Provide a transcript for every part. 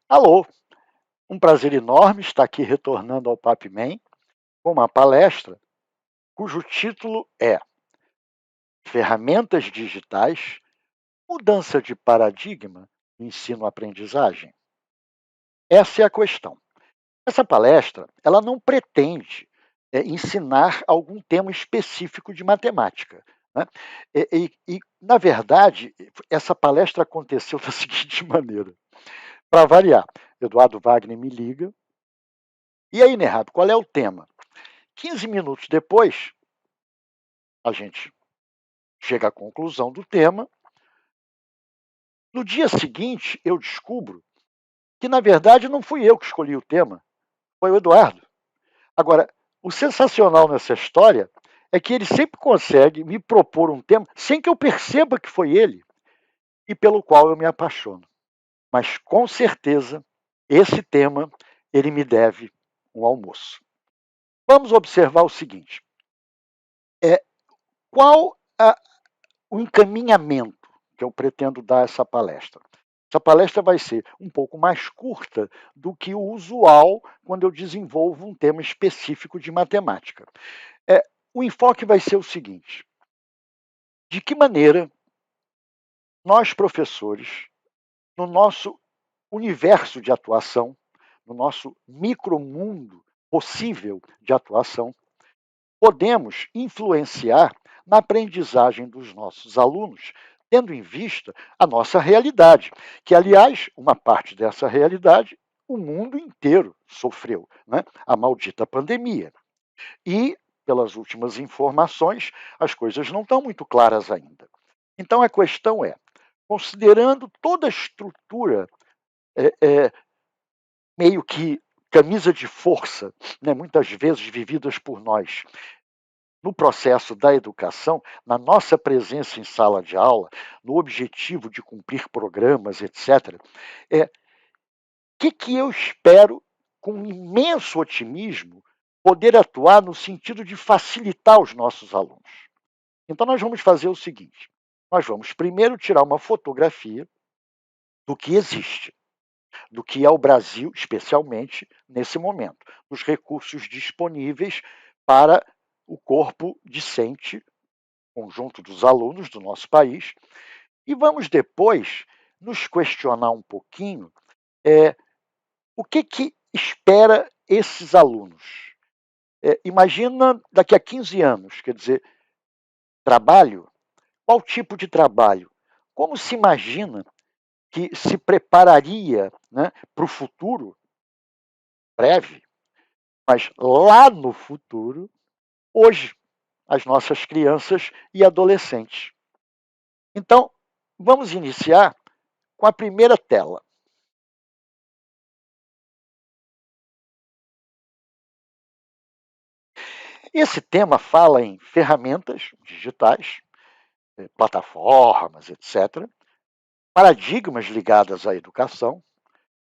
Alô, um prazer enorme estar aqui retornando ao PapMan com uma palestra cujo título é Ferramentas Digitais, Mudança de Paradigma no Ensino-Aprendizagem. Essa é a questão. Essa palestra ela não pretende ensinar algum tema específico de matemática. Né? Na verdade, essa palestra aconteceu da seguinte maneira. Para variar, Eduardo Wagner me liga. E aí, Nerhab, qual é o tema? 15 minutos depois, a gente chega à conclusão do tema. No dia seguinte, eu descubro que, na verdade, não fui eu que escolhi o tema, foi o Eduardo. Agora, o sensacional nessa história é que ele sempre consegue me propor um tema sem que eu perceba que foi ele e pelo qual eu me apaixono. Mas, com certeza, esse tema ele me deve um almoço. Vamos observar o seguinte: qual o encaminhamento que eu pretendo dar a essa palestra? Essa palestra vai ser um pouco mais curta do que o usual quando eu desenvolvo um tema específico de matemática. O enfoque vai ser o seguinte: de que maneira nós, professores, no nosso universo de atuação, no nosso micromundo possível de atuação, podemos influenciar na aprendizagem dos nossos alunos, tendo em vista a nossa realidade, que, aliás, uma parte dessa realidade o mundo inteiro sofreu, né? A maldita pandemia. E, pelas últimas informações, as coisas não estão muito claras ainda. Então, a questão é, considerando toda a estrutura é, é, meio que camisa de força, né, muitas vezes vividas por nós, no processo da educação, na nossa presença em sala de aula, no objetivo de cumprir programas, etc., o que eu espero, com imenso otimismo, poder atuar no sentido de facilitar os nossos alunos? Então, nós vamos fazer o seguinte: nós vamos primeiro tirar uma fotografia do que existe, do que é o Brasil, especialmente nesse momento, dos recursos disponíveis para o corpo discente, conjunto dos alunos do nosso país, e vamos depois nos questionar um pouquinho o que espera esses alunos. Imagina daqui a 15 anos, quer dizer, trabalho, qual tipo de trabalho? Como se imagina que se prepararia, né, para o futuro breve, mas lá no futuro, hoje, as nossas crianças e adolescentes. Então, vamos iniciar com a primeira tela. Esse tema fala em ferramentas digitais, plataformas, etc., paradigmas ligados à educação,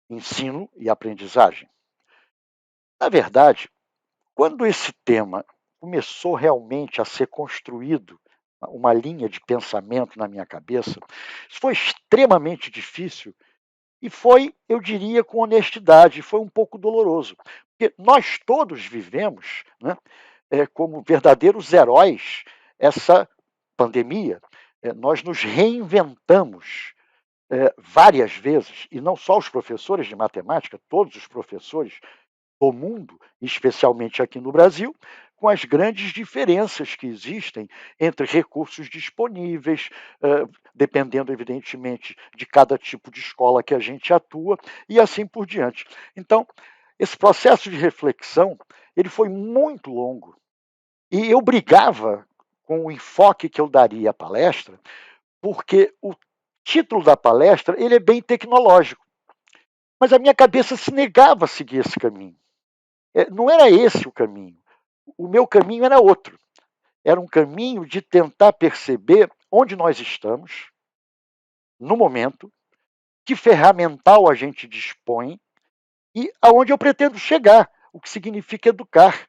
ensino e aprendizagem. Na verdade, quando esse tema começou realmente a ser construído, uma linha de pensamento na minha cabeça, isso foi extremamente difícil e foi, eu diria com honestidade, foi um pouco doloroso. Porque nós todos vivemos, né, como verdadeiros heróis essa pandemia. Nós nos reinventamos várias vezes, e não só os professores de matemática, todos os professores do mundo, especialmente aqui no Brasil, com as grandes diferenças que existem entre recursos disponíveis, dependendo, evidentemente, de cada tipo de escola que a gente atua, e assim por diante. Então, esse processo de reflexão ele foi muito longo, e eu brigava com o enfoque que eu daria à palestra, porque o título da palestra ele é bem tecnológico, mas a minha cabeça se negava a seguir esse caminho. Não era esse o caminho. O meu caminho era outro. Era um caminho de tentar perceber onde nós estamos, no momento, que ferramental a gente dispõe e aonde eu pretendo chegar, o que significa educar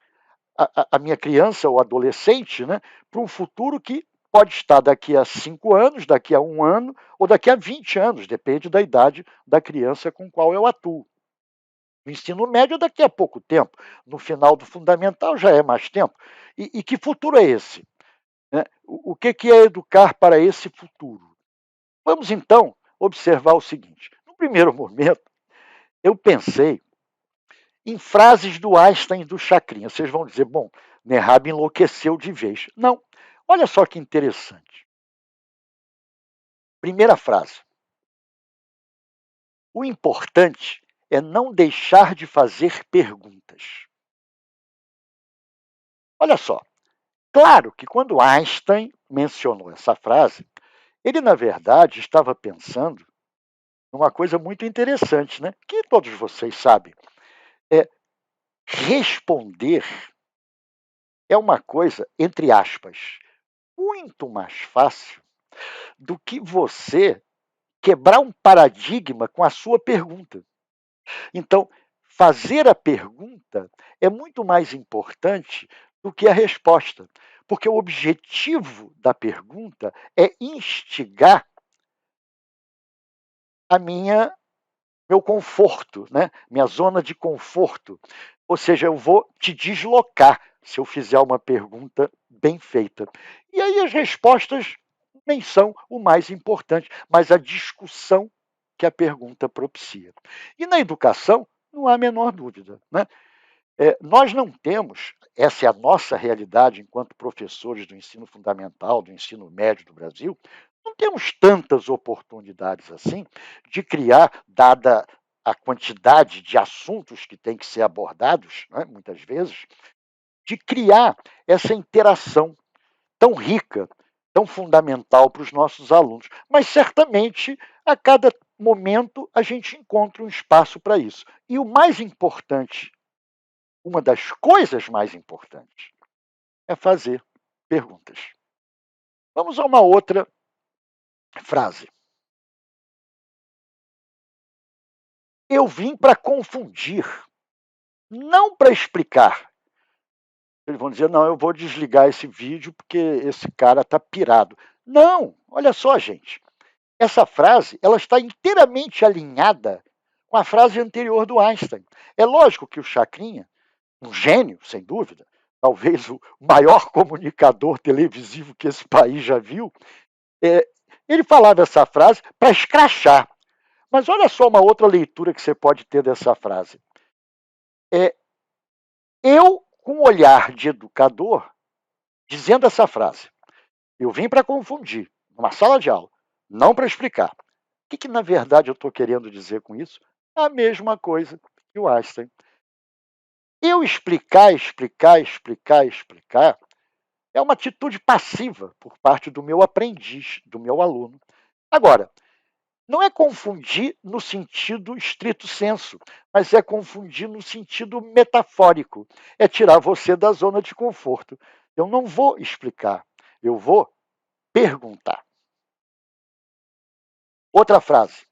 a minha criança ou adolescente, né, para um futuro que pode estar daqui a 5 anos, daqui a 1 ano ou daqui a 20 anos, depende da idade da criança com qual eu atuo. No ensino médio, daqui a pouco tempo. No final do fundamental, já é mais tempo. E que futuro é esse? Né? O que é educar para esse futuro? Vamos, então, observar o seguinte. No primeiro momento, eu pensei em frases do Einstein e do Chacrinha. Vocês vão dizer, bom, Nerhab enlouqueceu de vez. Não. Olha só que interessante. Primeira frase. O importante é não deixar de fazer perguntas. Olha só. Claro que quando Einstein mencionou essa frase, ele, na verdade, estava pensando numa coisa muito interessante, né? Que todos vocês sabem. É responder é uma coisa, entre aspas, muito mais fácil do que você quebrar um paradigma com a sua pergunta. Então, fazer a pergunta é muito mais importante do que a resposta, porque o objetivo da pergunta é instigar a meu conforto, né? Minha zona de conforto. Ou seja, eu vou te deslocar se eu fizer uma pergunta bem feita. E aí as respostas nem são o mais importante, mas a discussão que a pergunta propicia. E na educação, não há a menor dúvida. Né? Nós não temos, essa é a nossa realidade enquanto professores do ensino fundamental, do ensino médio do Brasil, não temos tantas oportunidades assim de criar, dada a quantidade de assuntos que têm que ser abordados, né, muitas vezes, de criar essa interação tão rica, tão fundamental para os nossos alunos. Mas certamente, a cada momento, a gente encontra um espaço para isso. E o mais importante, uma das coisas mais importantes, é fazer perguntas. Vamos a uma outra frase. Eu vim para confundir, não para explicar. Eles vão dizer, não, eu vou desligar esse vídeo porque esse cara está pirado. Não, olha só, gente. Essa frase ela está inteiramente alinhada com a frase anterior do Einstein. É lógico que o Chacrinha, um gênio, sem dúvida, talvez o maior comunicador televisivo que esse país já viu, ele falava essa frase para escrachar. Mas olha só uma outra leitura que você pode ter dessa frase. Eu, com um olhar de educador, dizendo essa frase. Eu vim para confundir, numa sala de aula, não para explicar. O que, na verdade, eu estou querendo dizer com isso? A mesma coisa que o Einstein. Eu explicar, é uma atitude passiva por parte do meu aprendiz, do meu aluno. Agora, não é confundir no sentido estrito sensu, mas é confundir no sentido metafórico. É tirar você da zona de conforto. Eu não vou explicar, eu vou perguntar. Outra frase.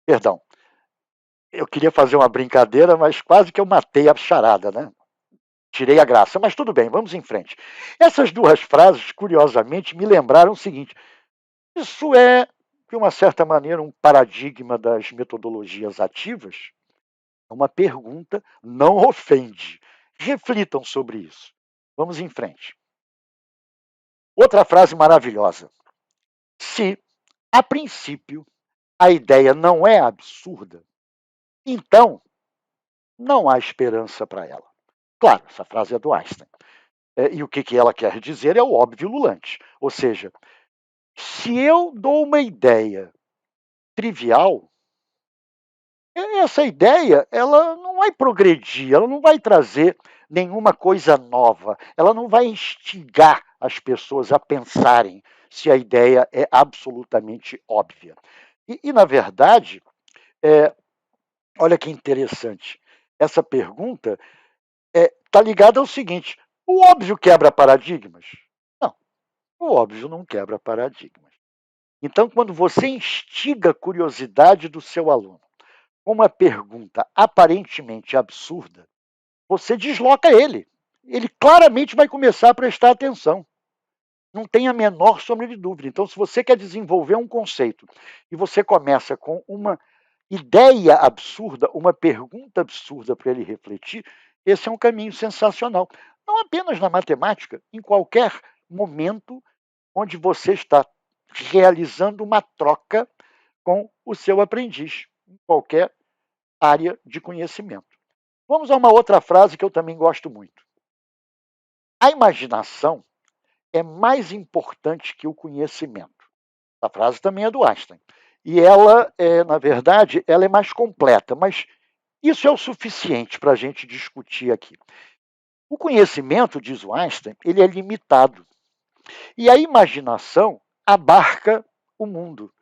Perdão. Eu queria fazer uma brincadeira, mas quase que eu matei a charada, né? Tirei a graça, mas tudo bem, vamos em frente. Essas duas frases, curiosamente, me lembraram o seguinte: isso é, de uma certa maneira, um paradigma das metodologias ativas. Uma pergunta não ofende. Reflitam sobre isso. Vamos em frente. Outra frase maravilhosa. Se, a princípio, a ideia não é absurda, então não há esperança para ela. Claro, essa frase é do Einstein. E o que ela quer dizer é o óbvio lulante. Ou seja, se eu dou uma ideia trivial, essa ideia ela não vai progredir, ela não vai trazer nenhuma coisa nova, ela não vai instigar as pessoas a pensarem se a ideia é absolutamente óbvia. Na verdade, olha que interessante, essa pergunta está ligada ao seguinte: o óbvio quebra paradigmas? Não, o óbvio não quebra paradigmas. Então, quando você instiga a curiosidade do seu aluno com uma pergunta aparentemente absurda, você desloca ele. ele claramente vai começar a prestar atenção. Não tem a menor sombra de dúvida. Então, se você quer desenvolver um conceito e você começa com uma ideia absurda, uma pergunta absurda para ele refletir, esse é um caminho sensacional. Não apenas na matemática, em qualquer momento onde você está realizando uma troca com o seu aprendiz, em qualquer área de conhecimento. Vamos a uma outra frase que eu também gosto muito. A imaginação é mais importante que o conhecimento. A frase também é do Einstein. E ela, na verdade, ela é mais completa, mas isso é o suficiente para a gente discutir aqui. O conhecimento, diz o Einstein, ele é limitado. E a imaginação abarca o mundo,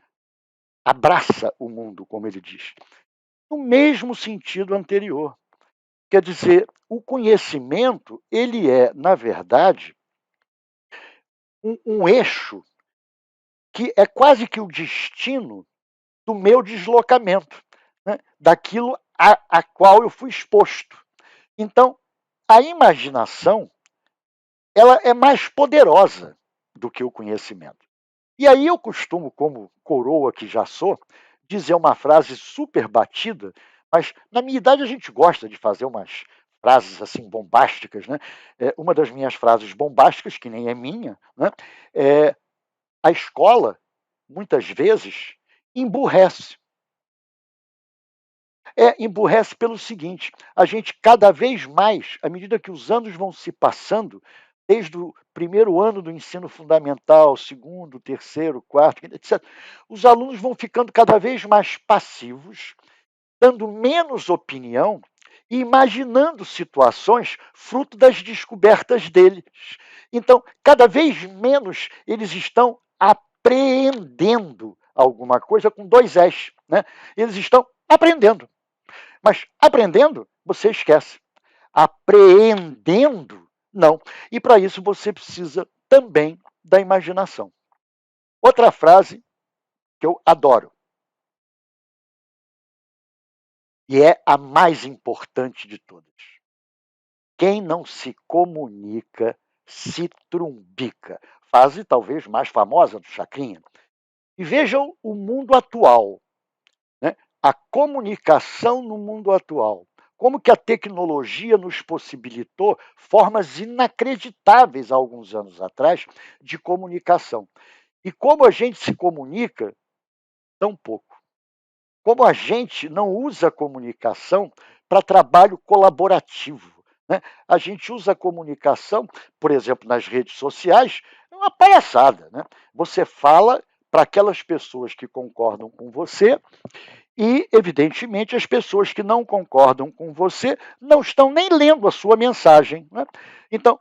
abraça o mundo, como ele diz. No mesmo sentido anterior. Quer dizer, o conhecimento, ele é, na verdade, um eixo que é quase que o destino do meu deslocamento, né? Daquilo a qual eu fui exposto. Então, a imaginação, ela é mais poderosa do que o conhecimento. E aí eu costumo, como coroa que já sou, dizer uma frase super batida, mas na minha idade a gente gosta de fazer umas frases assim bombásticas, né? Uma das minhas frases bombásticas, que nem é minha, né? É: a escola, muitas vezes, emburrece. Emburrece pelo seguinte: a gente cada vez mais, à medida que os anos vão se passando, desde o primeiro ano do ensino fundamental, segundo, terceiro, quarto, etc., os alunos vão ficando cada vez mais passivos, dando menos opinião e imaginando situações fruto das descobertas deles. Então, cada vez menos eles estão apreendendo alguma coisa com dois S, né? Eles estão aprendendo. Mas aprendendo, você esquece. Apreendendo, não. E para isso você precisa também da imaginação. Outra frase que eu adoro, e é a mais importante de todas. Quem não se comunica se trumbica. Frase talvez mais famosa do Chacrinha. E vejam o mundo atual, né? A comunicação no mundo atual. Como que a tecnologia nos possibilitou formas inacreditáveis há alguns anos atrás de comunicação. E como a gente se comunica tão pouco. Como a gente não usa a comunicação para trabalho colaborativo. Né? A gente usa a comunicação, por exemplo, nas redes sociais, é uma palhaçada. Né? Você fala para aquelas pessoas que concordam com você e, evidentemente, as pessoas que não concordam com você não estão nem lendo a sua mensagem. Né? Então,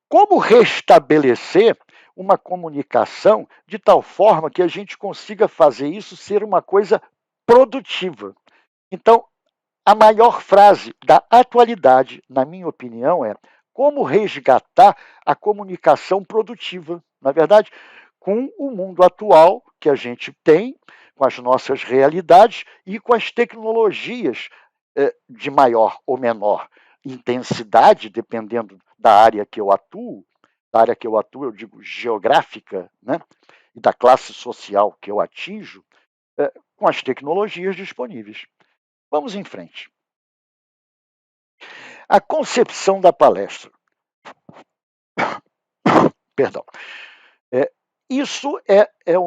como restabelecer uma comunicação de tal forma que a gente consiga fazer isso ser uma coisa produtiva? Então, a maior frase da atualidade, na minha opinião, é: como resgatar a comunicação produtiva? Na verdade, com o mundo atual que a gente tem, com as nossas realidades e com as tecnologias de maior ou menor intensidade, dependendo da área que eu atuo. Da área que eu atuo, eu digo geográfica, né? E da classe social que eu atinjo, com as tecnologias disponíveis. Vamos em frente. A concepção da palestra. Perdão. É, isso é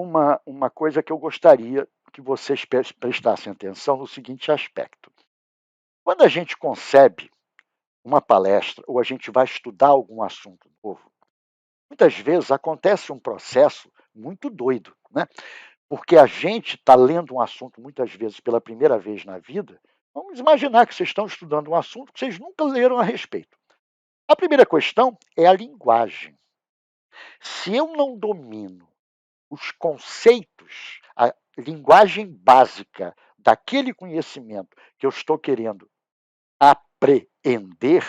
uma coisa que eu gostaria que vocês prestassem atenção no seguinte aspecto. Quando a gente concebe uma palestra ou a gente vai estudar algum assunto novo, muitas vezes acontece um processo muito doido, né? Porque a gente está lendo um assunto muitas vezes pela primeira vez na vida. Vamos imaginar que vocês estão estudando um assunto que vocês nunca leram a respeito. A primeira questão é a linguagem. Se eu não domino os conceitos, a linguagem básica daquele conhecimento que eu estou querendo apreender,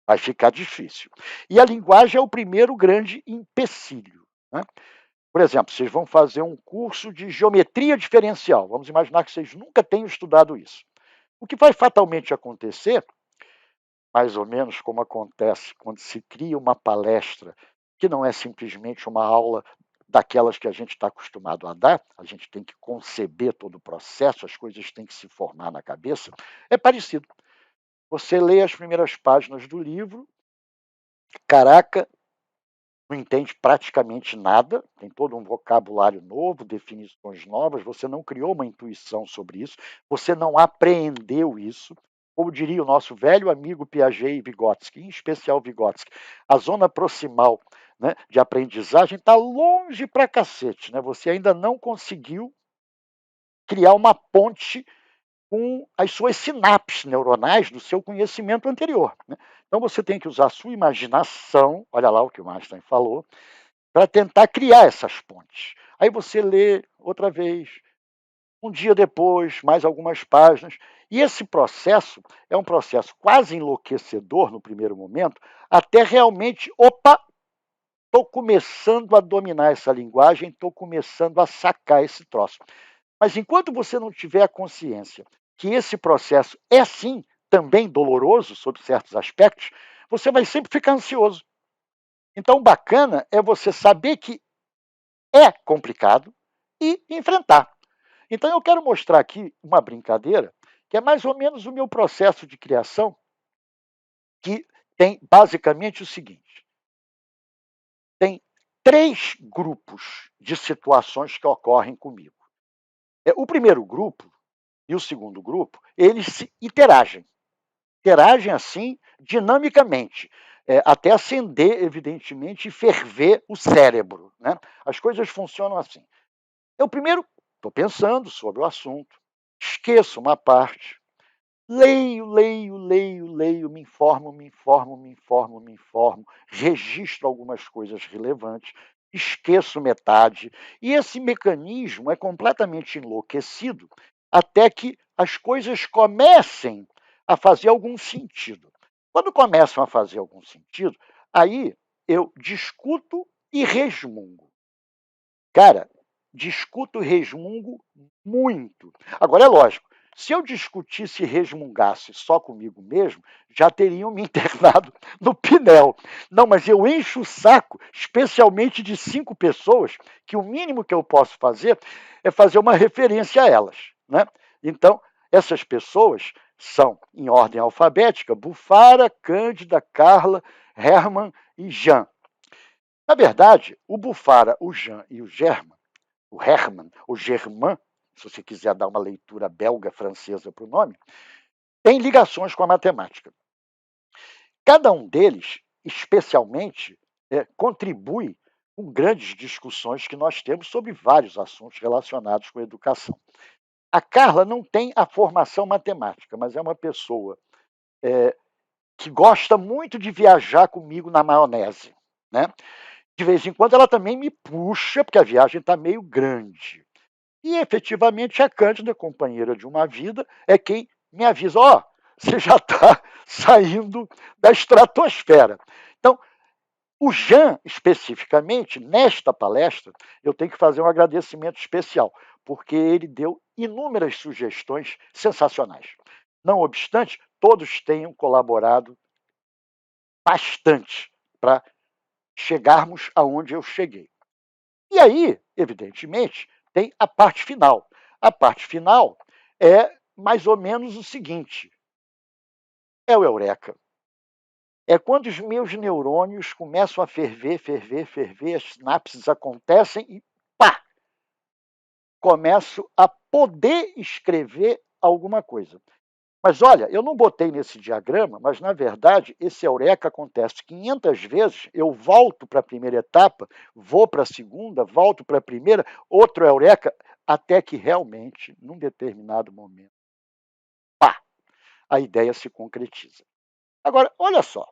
vai ficar difícil. E a linguagem é o primeiro grande empecilho. Né? Por exemplo, vocês vão fazer um curso de geometria diferencial. Vamos imaginar que vocês nunca tenham estudado isso. O que vai fatalmente acontecer mais ou menos como acontece quando se cria uma palestra, que não é simplesmente uma aula daquelas que a gente está acostumado a dar, a gente tem que conceber todo o processo, as coisas têm que se formar na cabeça, é parecido. Você lê as primeiras páginas do livro, caraca, não entende praticamente nada, tem todo um vocabulário novo, definições novas, você não criou uma intuição sobre isso, você não apreendeu isso. Como diria o nosso velho amigo Piaget e Vygotsky, em especial Vygotsky, a zona proximal, né, de aprendizagem está longe pra cacete, né? Você ainda não conseguiu criar uma ponte com as suas sinapses neuronais do seu conhecimento anterior, né? Então você tem que usar a sua imaginação, olha lá o que o Einstein falou, para tentar criar essas pontes. Aí você lê outra vez, um dia depois, mais algumas páginas, e esse processo é um processo quase enlouquecedor no primeiro momento, até realmente, opa, estou começando a dominar essa linguagem, estou começando a sacar esse troço. Mas enquanto você não tiver a consciência que esse processo é sim também doloroso sob certos aspectos, você vai sempre ficar ansioso. Então, o bacana é você saber que é complicado e enfrentar. Então, eu quero mostrar aqui uma brincadeira, que é mais ou menos o meu processo de criação, que tem basicamente o seguinte: tem três grupos de situações que ocorrem comigo. O primeiro grupo e o segundo grupo, eles se interagem assim dinamicamente, até acender, evidentemente, e ferver o cérebro, né? As coisas funcionam assim. Eu primeiro estou pensando sobre o assunto, esqueço uma parte, leio, me informo, registro algumas coisas relevantes, esqueço metade, e esse mecanismo é completamente enlouquecido até que as coisas comecem a fazer algum sentido. Quando começam a fazer algum sentido, aí eu discuto e resmungo. Cara, discuto e resmungo muito. Agora, é lógico, se eu discutisse e resmungasse só comigo mesmo, já teriam me internado no Pinel. Não, mas eu encho o saco, especialmente de 5 pessoas, que o mínimo que eu posso fazer é fazer uma referência a elas, né? Então, essas pessoas são, em ordem alfabética, Bufara, Cândida, Carla, Hermann e Jean. Na verdade, o Bufara, o Jean e o Hermann, o Germain, se você quiser dar uma leitura belga francesa para o nome, tem ligações com a matemática. Cada um deles, especialmente, contribui com grandes discussões que nós temos sobre vários assuntos relacionados com a educação. A Carla não tem a formação matemática, mas é uma pessoa que gosta muito de viajar comigo na maionese, né? De vez em quando ela também me puxa, porque a viagem está meio grande. E efetivamente a Cândida, companheira de uma vida, é quem me avisa: ó, você já está saindo da estratosfera. Então, o Jean, especificamente, nesta palestra, eu tenho que fazer um agradecimento especial, porque ele deu inúmeras sugestões sensacionais. Não obstante, todos tenham colaborado bastante para chegarmos aonde eu cheguei. E aí, evidentemente, tem a parte final. A parte final é mais ou menos o seguinte: é o eureka. É quando os meus neurônios começam a ferver, as sinapses acontecem e pá! Começo a poder escrever alguma coisa. Mas olha, eu não botei nesse diagrama, mas na verdade esse eureka acontece 500 vezes, eu volto para a primeira etapa, vou para a segunda, volto para a primeira, outro eureka, até que realmente, num determinado momento, pá, a ideia se concretiza. Agora, olha só,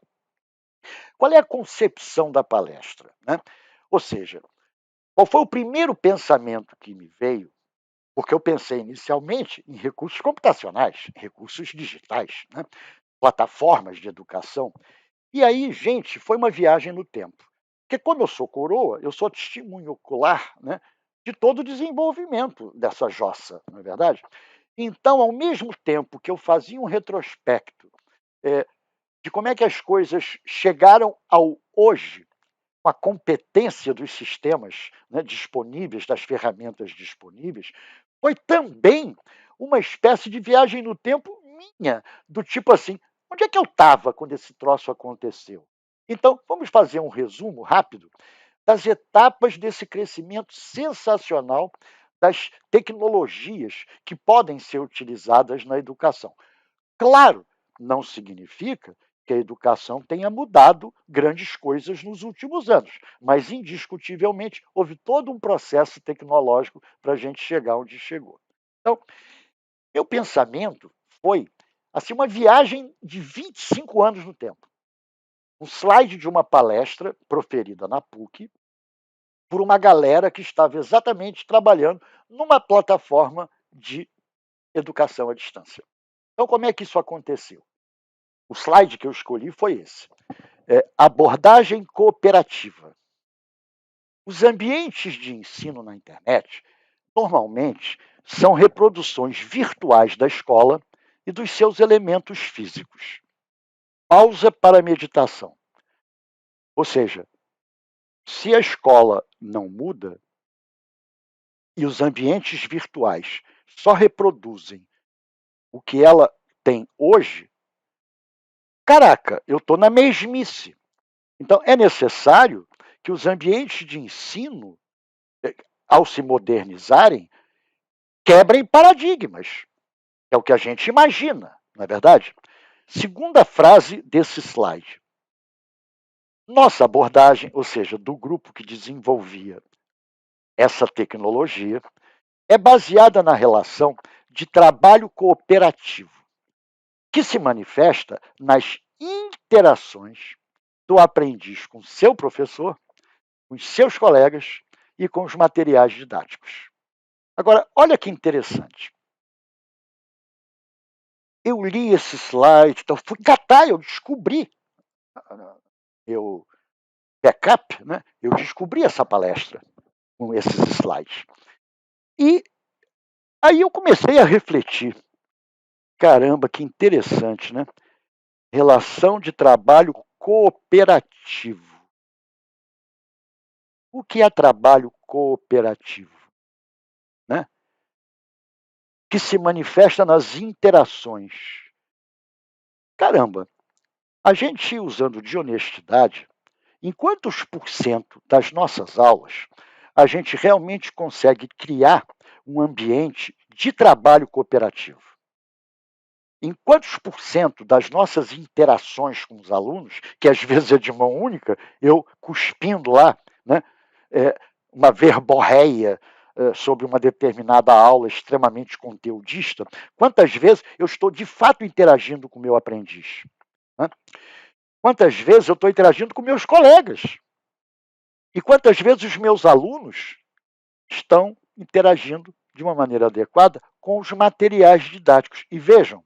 qual é a concepção da palestra, né? Ou seja, qual foi o primeiro pensamento que me veio? Porque eu pensei inicialmente em recursos computacionais, recursos digitais, né? Plataformas de educação. E aí, gente, foi uma viagem no tempo. Porque como eu sou coroa, eu sou testemunho ocular, né, de todo o desenvolvimento dessa jossa, não é verdade? Então, ao mesmo tempo que eu fazia um retrospecto de como é que as coisas chegaram ao hoje, com a competência dos sistemas, né, disponíveis, das ferramentas disponíveis, foi também uma espécie de viagem no tempo minha, do tipo assim: onde é que eu estava quando esse troço aconteceu? Então, vamos fazer um resumo rápido das etapas desse crescimento sensacional das tecnologias que podem ser utilizadas na educação. Claro, não significa que a educação tenha mudado grandes coisas nos últimos anos, mas indiscutivelmente houve todo um processo tecnológico para a gente chegar onde chegou. Então, meu pensamento foi assim uma viagem de 25 anos no tempo. Um slide de uma palestra proferida na PUC por uma galera que estava exatamente trabalhando numa plataforma de educação à distância. Então, como é que isso aconteceu? O slide que eu escolhi foi esse: abordagem cooperativa. Os ambientes de ensino na internet, normalmente, são reproduções virtuais da escola e dos seus elementos físicos. Pausa para meditação. Ou seja, se a escola não muda e os ambientes virtuais só reproduzem o que ela tem hoje, caraca, eu estou na mesmice. Então, é necessário que os ambientes de ensino, ao se modernizarem, quebrem paradigmas. É o que a gente imagina, não é verdade? Segunda frase desse slide. Nossa abordagem, ou seja, do grupo que desenvolvia essa tecnologia, é baseada na relação de trabalho cooperativo, que se manifesta nas interações do aprendiz com seu professor, com os seus colegas e com os materiais didáticos. Agora, olha que interessante. Eu li esse slide, então fui catar, eu descobri, meu backup, né? Eu descobri essa palestra com esses slides. E aí eu comecei a refletir. Caramba, que interessante, né? Relação de trabalho cooperativo. O que é trabalho cooperativo? Né? Que se manifesta nas interações. Caramba, a gente usando de honestidade, em quantos por cento das nossas aulas a gente realmente consegue criar um ambiente de trabalho cooperativo? Em quantos por cento das nossas interações com os alunos, que às vezes é de mão única, eu cuspindo lá, né, uma verborreia sobre uma determinada aula extremamente conteudista, quantas vezes eu estou de fato interagindo com o meu aprendiz? Né? Quantas vezes eu estou interagindo com meus colegas? E quantas vezes os meus alunos estão interagindo de uma maneira adequada com os materiais didáticos? E vejam,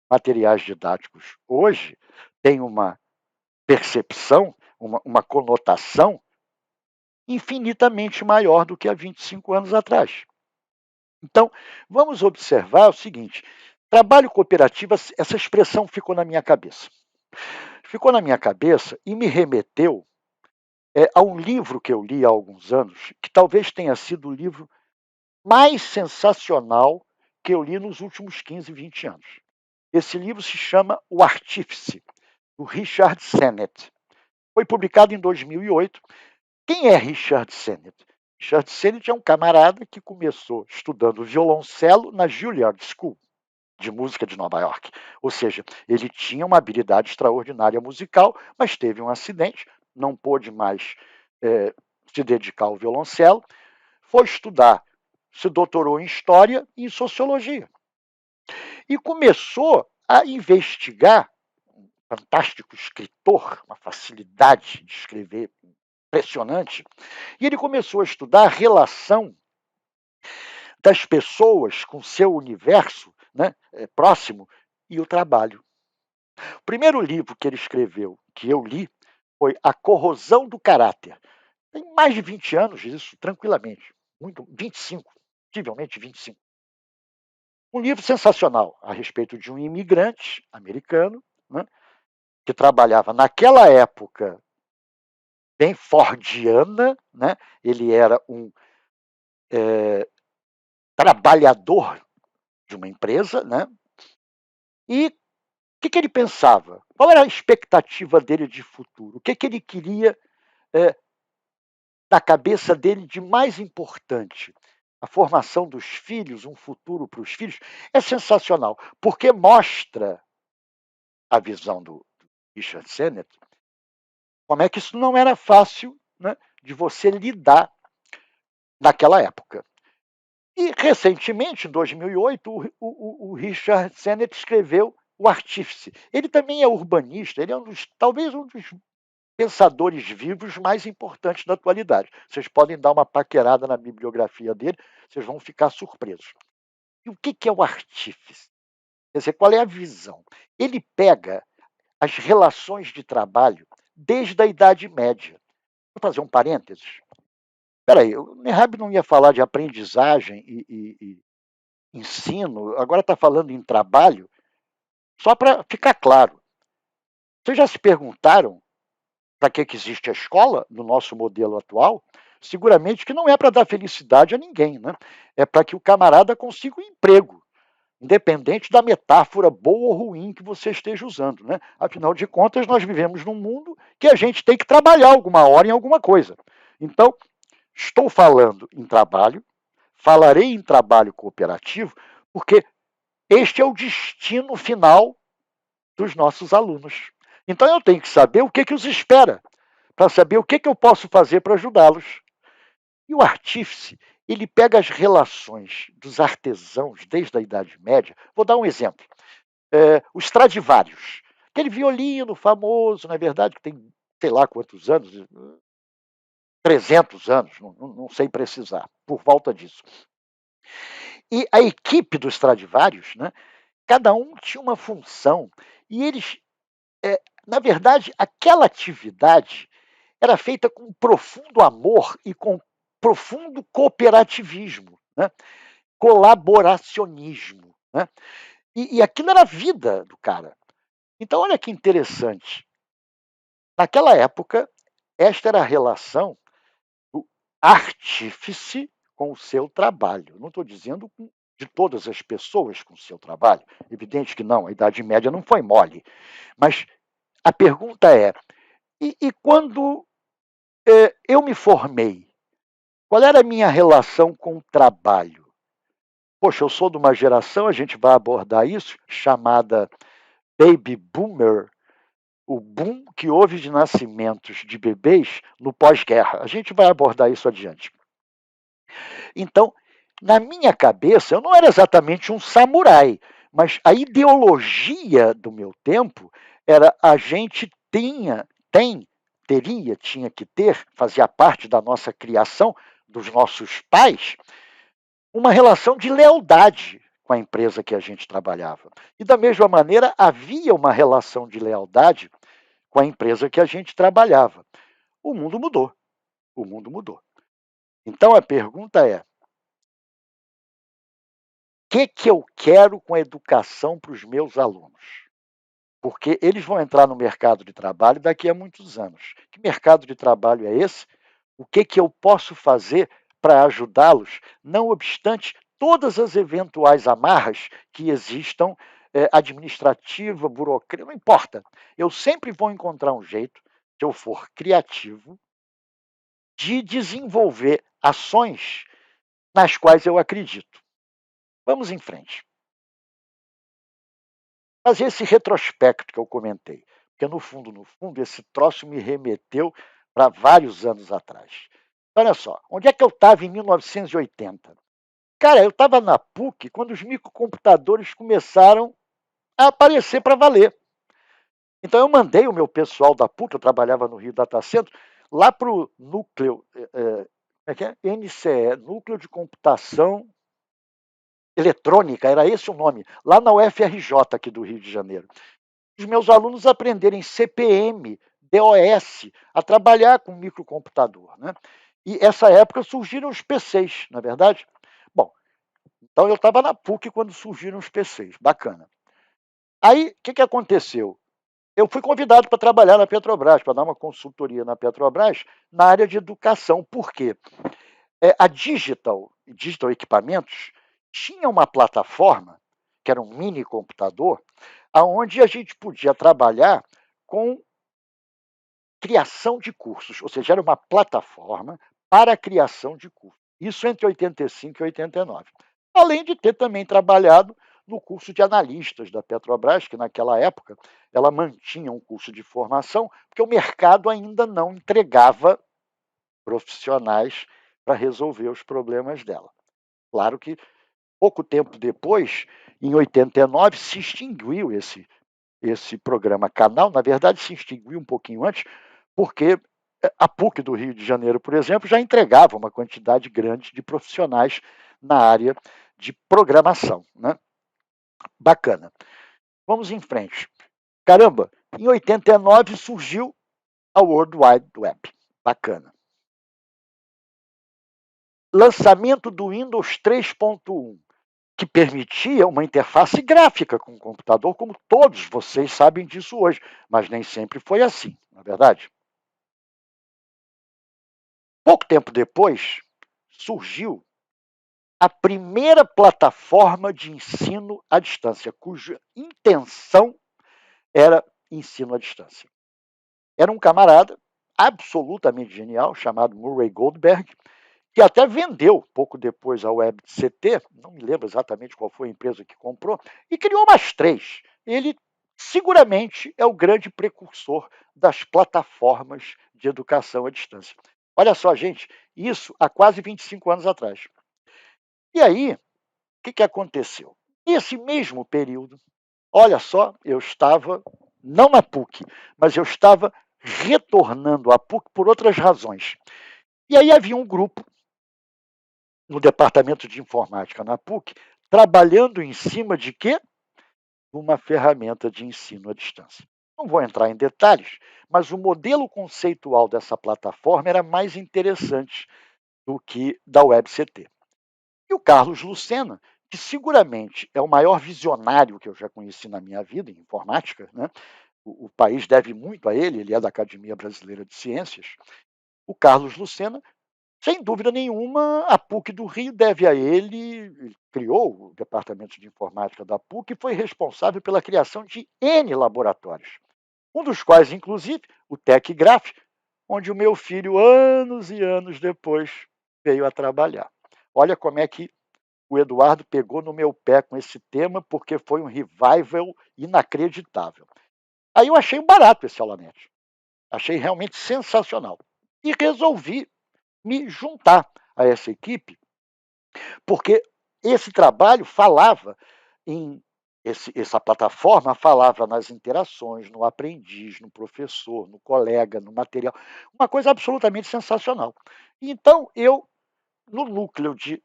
materiais didáticos hoje têm uma percepção, uma conotação infinitamente maior do que há 25 anos atrás. Então, vamos observar o seguinte: trabalho cooperativo, essa expressão ficou na minha cabeça. Ficou na minha cabeça e me remeteu a um livro que eu li há alguns anos, que talvez tenha sido o livro mais sensacional que eu li nos últimos 15, 20 anos. Esse livro se chama O Artífice, do Richard Sennett. Foi publicado em 2008. Quem é Richard Sennett? Richard Sennett é um camarada que começou estudando violoncelo na Juilliard School de música de Nova York. Ou seja, ele tinha uma habilidade extraordinária musical, mas teve um acidente, não pôde mais se dedicar ao violoncelo, foi estudar, se doutorou em História e em Sociologia. E começou a investigar, um fantástico escritor, uma facilidade de escrever impressionante, e ele começou a estudar a relação das pessoas com seu universo, né, próximo e o trabalho. O primeiro livro que ele escreveu, que eu li, foi A Corrosão do Caráter. Tem mais de 20 anos isso, tranquilamente. 25, possivelmente 25. Um livro sensacional a respeito de um imigrante americano, né, que trabalhava naquela época bem fordiana, né? Ele era um trabalhador de uma empresa, né? E o que ele pensava? Qual era a expectativa dele de futuro? O que ele queria na cabeça dele de mais importante? A formação dos filhos, um futuro para os filhos, é sensacional, porque mostra a visão do Richard Sennett, como é que isso não era fácil, né, de você lidar naquela época. E, recentemente, em 2008, o Richard Sennett escreveu O Artífice. Ele também é urbanista, ele é talvez um dos pensadores vivos mais importantes da atualidade. Vocês podem dar uma paquerada na bibliografia dele, vocês vão ficar surpresos. E o que é o artífice? Quer dizer, qual é a visão? Ele pega as relações de trabalho desde a Idade Média. Vou fazer um parênteses. Espera aí, o Nehab não ia falar de aprendizagem e ensino, agora está falando em trabalho, só para ficar claro. Vocês já se perguntaram para que existe a escola no nosso modelo atual? Seguramente que não é para dar felicidade a ninguém, né? É para que o camarada consiga um emprego, independente da metáfora boa ou ruim que você esteja usando, né? Afinal de contas, nós vivemos num mundo que a gente tem que trabalhar alguma hora em alguma coisa. Então, estou falando em trabalho, falarei em trabalho cooperativo, porque este é o destino final dos nossos alunos. Então eu tenho que saber o que os espera, para saber o que eu posso fazer para ajudá-los. E o artífice, ele pega as relações dos artesãos desde a Idade Média. Vou dar um exemplo. Os Stradivarius, aquele violino famoso, não é verdade, que tem sei lá quantos anos, 300 anos, não sei precisar, por volta disso. E a equipe dos Stradivarius, né, cada um tinha uma função, e eles, na verdade, aquela atividade era feita com profundo amor e com profundo cooperativismo, né, colaboracionismo. Né, e aquilo era a vida do cara. Então, olha que interessante. Naquela época, esta era a relação do artífice com o seu trabalho. Não estou dizendo de todas as pessoas com o seu trabalho. Evidente que não, a Idade Média não foi mole. Mas a pergunta é: e quando eu me formei, qual era a minha relação com o trabalho? Poxa, eu sou de uma geração, a gente vai abordar isso, chamada Baby Boomer, o boom que houve de nascimentos de bebês no pós-guerra. A gente vai abordar isso adiante. Então, na minha cabeça, eu não era exatamente um samurai, mas a ideologia do meu tempo era a gente tinha que ter, fazia parte da nossa criação, dos nossos pais, uma relação de lealdade com a empresa que a gente trabalhava. E da mesma maneira, havia uma relação de lealdade com a empresa que a gente trabalhava. O mundo mudou. O mundo mudou. Então a pergunta é: que eu quero com a educação para os meus alunos? Porque eles vão entrar no mercado de trabalho daqui a muitos anos. Que mercado de trabalho é esse? O que eu posso fazer para ajudá-los, não obstante todas as eventuais amarras que existam, administrativa, burocrática, não importa. Eu sempre vou encontrar um jeito, se eu for criativo, de desenvolver ações nas quais eu acredito. Vamos em frente. Fazer esse retrospecto que eu comentei, porque no fundo, esse troço me remeteu para vários anos atrás. Olha só, onde é que eu estava em 1980? Cara, eu estava na PUC quando os microcomputadores começaram a aparecer para valer. Então eu mandei o meu pessoal da PUC, eu trabalhava no Rio Data Center, lá para o núcleo, como é que é? NCE, Núcleo de Computação Eletrônica, era esse o nome, lá na UFRJ aqui do Rio de Janeiro. Os meus alunos aprenderem CPM, DOS, a trabalhar com microcomputador. Né? E essa época surgiram os PCs, não é verdade? Bom, então eu estava na PUC quando surgiram os PCs, bacana. Aí, o que aconteceu? eu fui convidado para trabalhar na Petrobras, para dar uma consultoria na Petrobras, na área de educação. Por quê? A Digital Equipamentos, tinha uma plataforma, que era um mini computador, aonde a gente podia trabalhar com criação de cursos, ou seja, era uma plataforma para a criação de cursos. Isso entre 85 e 89. Além de ter também trabalhado no curso de analistas da Petrobras, que naquela época ela mantinha um curso de formação, porque o mercado ainda não entregava profissionais para resolver os problemas dela. Claro que pouco tempo depois, em 89, se extinguiu esse programa Canal, na verdade se extinguiu um pouquinho antes, porque a PUC do Rio de Janeiro, por exemplo, já entregava uma quantidade grande de profissionais na área de programação. Né? Bacana. Vamos em frente. Caramba, em 89 surgiu a World Wide Web. Bacana. Lançamento do Windows 3.1, que permitia uma interface gráfica com o computador, como todos vocês sabem disso hoje, mas nem sempre foi assim, não é verdade? Pouco tempo depois, surgiu a primeira plataforma de ensino à distância, cuja intenção era ensino à distância. Era um camarada absolutamente genial, chamado Murray Goldberg, que até vendeu pouco depois a WebCT, não me lembro exatamente qual foi a empresa que comprou, e criou mais três. Ele seguramente é o grande precursor das plataformas de educação à distância. Olha só, gente, isso há quase 25 anos atrás. E aí, o que aconteceu? Nesse mesmo período, olha só, eu estava, não na PUC, mas eu estava retornando à PUC por outras razões. E aí havia um grupo no departamento de informática na PUC, trabalhando em cima de quê? Uma ferramenta de ensino à distância. Não vou entrar em detalhes, mas o modelo conceitual dessa plataforma era mais interessante do que da WebCT. E o Carlos Lucena, que seguramente é o maior visionário que eu já conheci na minha vida em informática, né? O país deve muito a ele é da Academia Brasileira de Ciências. O Carlos Lucena, sem dúvida nenhuma, a PUC do Rio deve a ele criou o departamento de informática da PUC e foi responsável pela criação de N laboratórios, um dos quais, inclusive, o TecGraph, onde o meu filho, anos e anos depois, veio a trabalhar. Olha como é que o Eduardo pegou no meu pé com esse tema, porque foi um revival inacreditável. Aí eu achei barato esse Alanete, achei realmente sensacional. E resolvi me juntar a essa equipe, porque esse trabalho falava em. Essa plataforma falava nas interações, no aprendiz, no professor, no colega, no material, uma coisa absolutamente sensacional. Então, eu, no núcleo de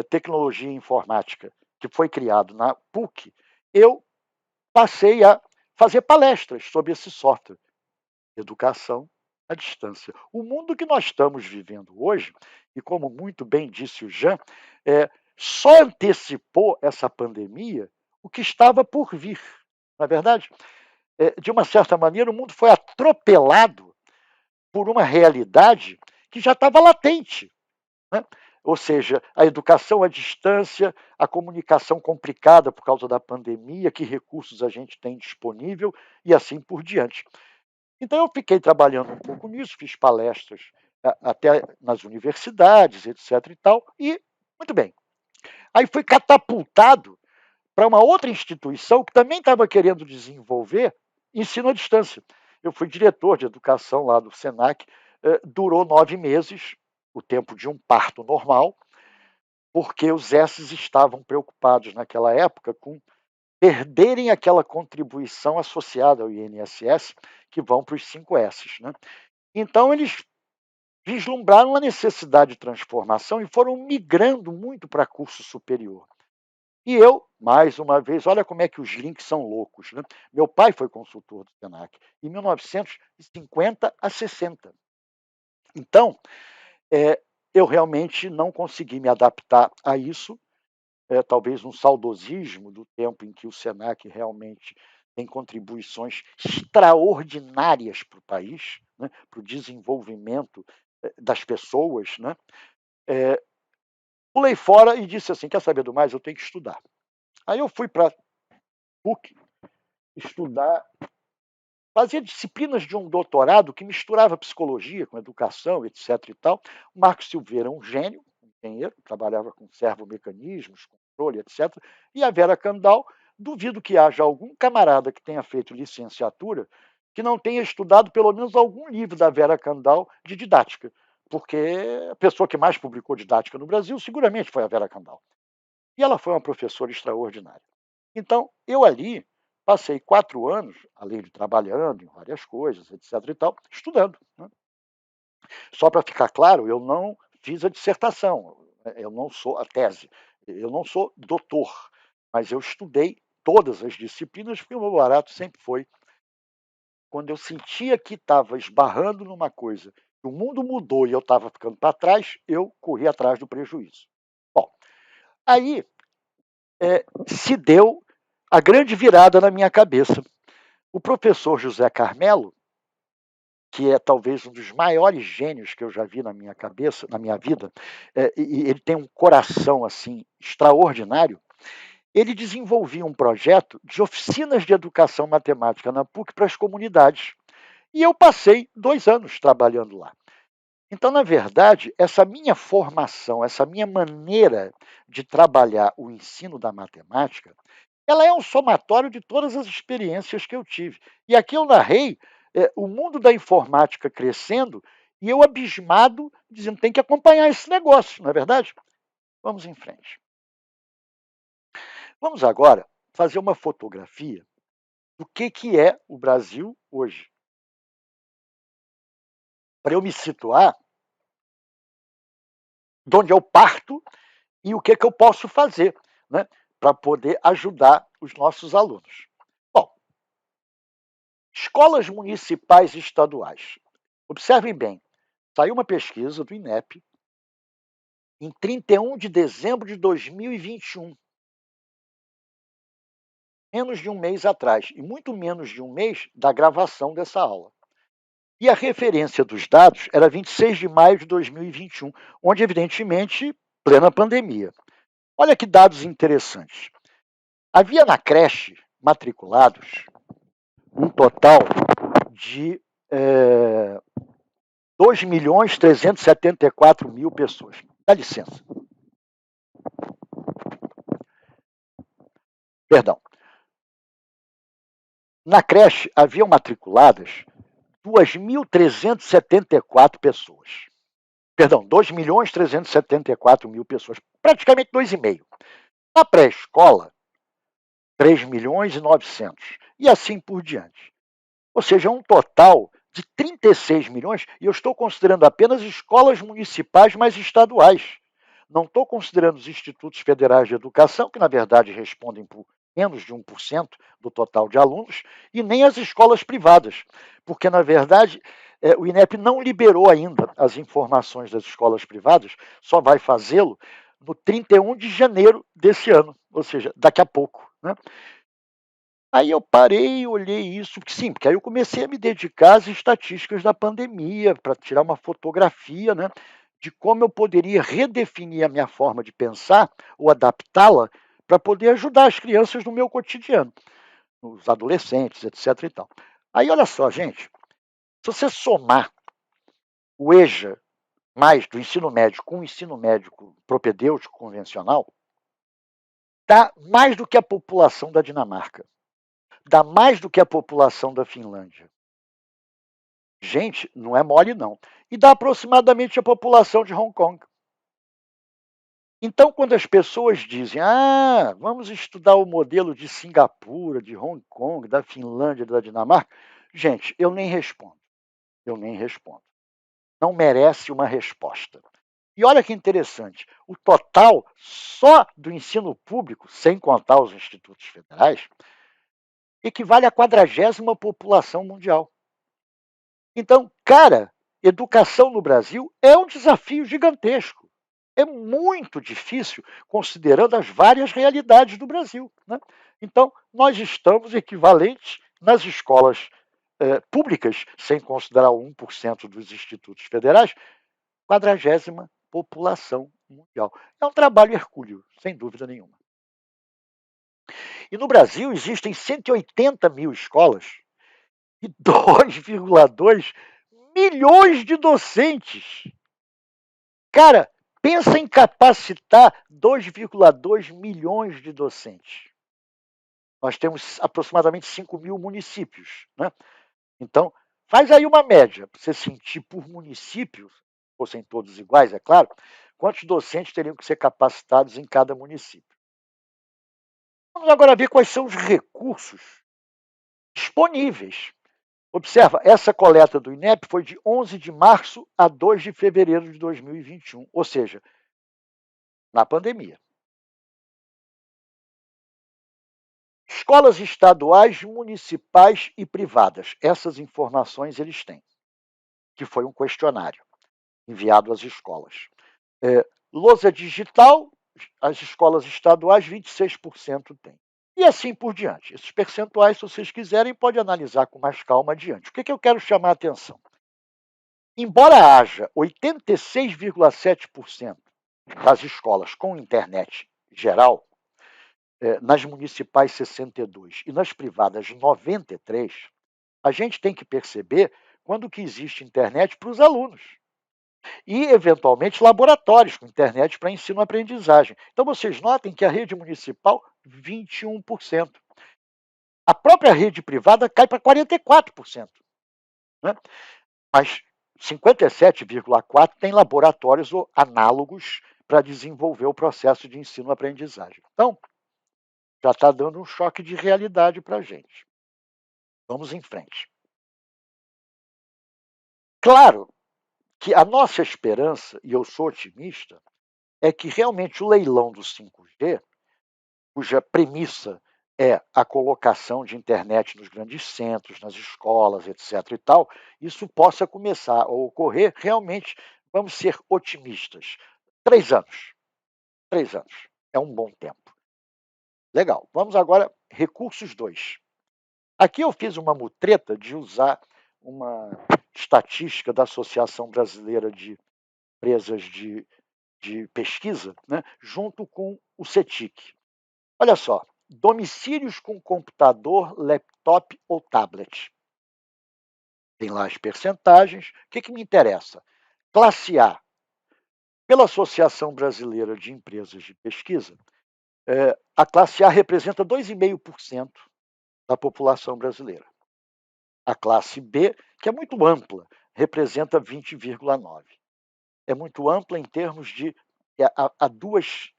tecnologia e informática que foi criado na PUC, eu passei a fazer palestras sobre esse software. Educação à distância. O mundo que nós estamos vivendo hoje, e como muito bem disse o Jean, só antecipou essa pandemia o que estava por vir. Não é verdade? De uma certa maneira, o mundo foi atropelado por uma realidade que já estava latente. Né? Ou seja, a educação à distância, a comunicação complicada por causa da pandemia, que recursos a gente tem disponível e assim por diante. Então eu fiquei trabalhando um pouco nisso, fiz palestras até nas universidades, etc. e tal, e muito bem. Aí fui catapultado para uma outra instituição que também estava querendo desenvolver ensino à distância. Eu fui diretor de educação lá do Senac, durou 9 meses, o tempo de um parto normal, porque os S's estavam preocupados naquela época com perderem aquela contribuição associada ao INSS, que vão para os 5 S's. Né? Então, eles vislumbraram a necessidade de transformação e foram migrando muito para curso superior. E eu, mais uma vez, olha como é que os links são loucos. Né? Meu pai foi consultor do Senac em 1950 a 60. Então, eu realmente não consegui me adaptar a isso, talvez um saudosismo do tempo em que o Senac realmente tem contribuições extraordinárias para o país, né, para o desenvolvimento das pessoas, né? Pulei fora e disse assim: quer saber do mais? Eu tenho que estudar. Aí eu fui para PUC estudar, fazia disciplinas de um doutorado que misturava psicologia com educação, etc. e tal. O Marco Silveira é um gênio, um engenheiro, trabalhava com servomecanismos, controle, etc. E a Vera Candal, duvido que haja algum camarada que tenha feito licenciatura que não tenha estudado pelo menos algum livro da Vera Candal de didática, porque a pessoa que mais publicou didática no Brasil seguramente foi a Vera Candal. E ela foi uma professora extraordinária. Então, eu ali passei 4 anos, além de trabalhando em várias coisas, etc. e tal, estudando, né? Só para ficar claro, eu não fiz a dissertação, eu não sou a tese, eu não sou doutor, mas eu estudei todas as disciplinas, porque o meu barato sempre foi, quando eu sentia que estava esbarrando numa coisa, que o mundo mudou e eu estava ficando para trás, eu corri atrás do prejuízo. Bom, aí se deu a grande virada na minha cabeça. O professor José Carmelo, que é talvez um dos maiores gênios que eu já vi na minha cabeça, na minha vida, e ele tem um coração assim extraordinário. Ele desenvolvia um projeto de oficinas de educação matemática na PUC para as comunidades. E eu passei 2 anos trabalhando lá. Então, na verdade, essa minha formação, essa minha maneira de trabalhar o ensino da matemática, ela é um somatório de todas as experiências que eu tive. E aqui eu narrei o mundo da informática crescendo e eu abismado, dizendo: tem que acompanhar esse negócio, não é verdade? Vamos em frente. Vamos agora fazer uma fotografia do que é o Brasil hoje. Para eu me situar, de onde eu parto e o que eu posso fazer, né, para poder ajudar os nossos alunos. Bom, escolas municipais e estaduais. Observem bem, saiu uma pesquisa do INEP em 31 de dezembro de 2021, menos de um mês atrás, e muito menos de um mês da gravação dessa aula. E a referência dos dados era 26 de maio de 2021, onde, evidentemente, plena pandemia. Olha que dados interessantes. Havia na creche matriculados um total de 2.374.000 pessoas. Dá licença. Perdão. Na creche haviam matriculadas 2.374 pessoas. Perdão, 2.374.000 pessoas, praticamente 2,5. Na pré-escola, 3.900.000 e assim por diante. Ou seja, um total de 36 milhões, e eu estou considerando apenas escolas municipais mais estaduais. Não estou considerando os institutos federais de educação, que na verdade respondem por menos de 1% do total de alunos, e nem as escolas privadas, porque na verdade o INEP não liberou ainda as informações das escolas privadas, só vai fazê-lo no 31 de janeiro desse ano, ou seja, daqui a pouco, né? Aí eu parei, olhei isso, porque sim, porque aí eu comecei a me dedicar às estatísticas da pandemia, para tirar uma fotografia, né, de como eu poderia redefinir a minha forma de pensar ou adaptá-la para poder ajudar as crianças no meu cotidiano, os adolescentes, etc. e tal. Aí olha só, gente, se você somar o EJA mais do ensino médio com o ensino médico propedêutico convencional, dá mais do que a população da Dinamarca. Dá mais do que a população da Finlândia. Gente, não é mole não. E dá aproximadamente a população de Hong Kong. Então, quando as pessoas dizem: vamos estudar o modelo de Singapura, de Hong Kong, da Finlândia, da Dinamarca, gente, eu nem respondo. Eu nem respondo. Não merece uma resposta. E olha que interessante, o total só do ensino público, sem contar os institutos federais, equivale à 40ª população mundial. Então, cara, educação no Brasil é um desafio gigantesco. É muito difícil, considerando as várias realidades do Brasil, né. Então, nós estamos equivalentes nas escolas, públicas, sem considerar o 1% dos institutos federais, 40ª população mundial. É um trabalho hercúleo, sem dúvida nenhuma. E no Brasil existem 180.000 escolas e 2,2 milhões de docentes. Cara, pensa em capacitar 2,2 milhões de docentes. Nós temos aproximadamente 5.000 municípios, né? Então, faz aí uma média, para você sentir por município, fossem todos iguais, é claro, quantos docentes teriam que ser capacitados em cada município. Vamos agora ver quais são os recursos disponíveis. Observa, essa coleta do INEP foi de 11 de março a 2 de fevereiro de 2021, ou seja, na pandemia. Escolas estaduais, municipais e privadas. Essas informações eles têm, que foi um questionário enviado às escolas. Lousa digital, as escolas estaduais, 26% têm. E assim por diante. Esses percentuais, se vocês quiserem, pode analisar com mais calma adiante. O que eu quero chamar a atenção? Embora haja 86,7% das escolas com internet geral, nas municipais 62 e nas privadas 93, a gente tem que perceber quando que existe internet para os alunos e, eventualmente, laboratórios com internet para ensino-aprendizagem. Então, vocês notem que a rede municipal, 21%. A própria rede privada cai para 44%, né? Mas 57,4% tem laboratórios ou análogos para desenvolver o processo de ensino-aprendizagem. Então, já está dando um choque de realidade para a gente. Vamos em frente. Claro que a nossa esperança, e eu sou otimista, é que realmente o leilão do 5G, cuja premissa é a colocação de internet nos grandes centros, nas escolas, etc. e tal, isso possa começar a ocorrer realmente, vamos ser otimistas. 3 anos. 3 anos. É um bom tempo. Legal. Vamos agora, recursos 2. Aqui eu fiz uma mutreta de usar uma estatística da Associação Brasileira de Empresas de Pesquisa, né, junto com o CETIC. Olha só, domicílios com computador, laptop ou tablet. Tem lá as percentagens. O que me interessa? Classe A, pela Associação Brasileira de Empresas de Pesquisa, a classe A representa 2,5% da população brasileira. A classe B, que é muito ampla, representa 20,9%. É muito ampla em termos de há dois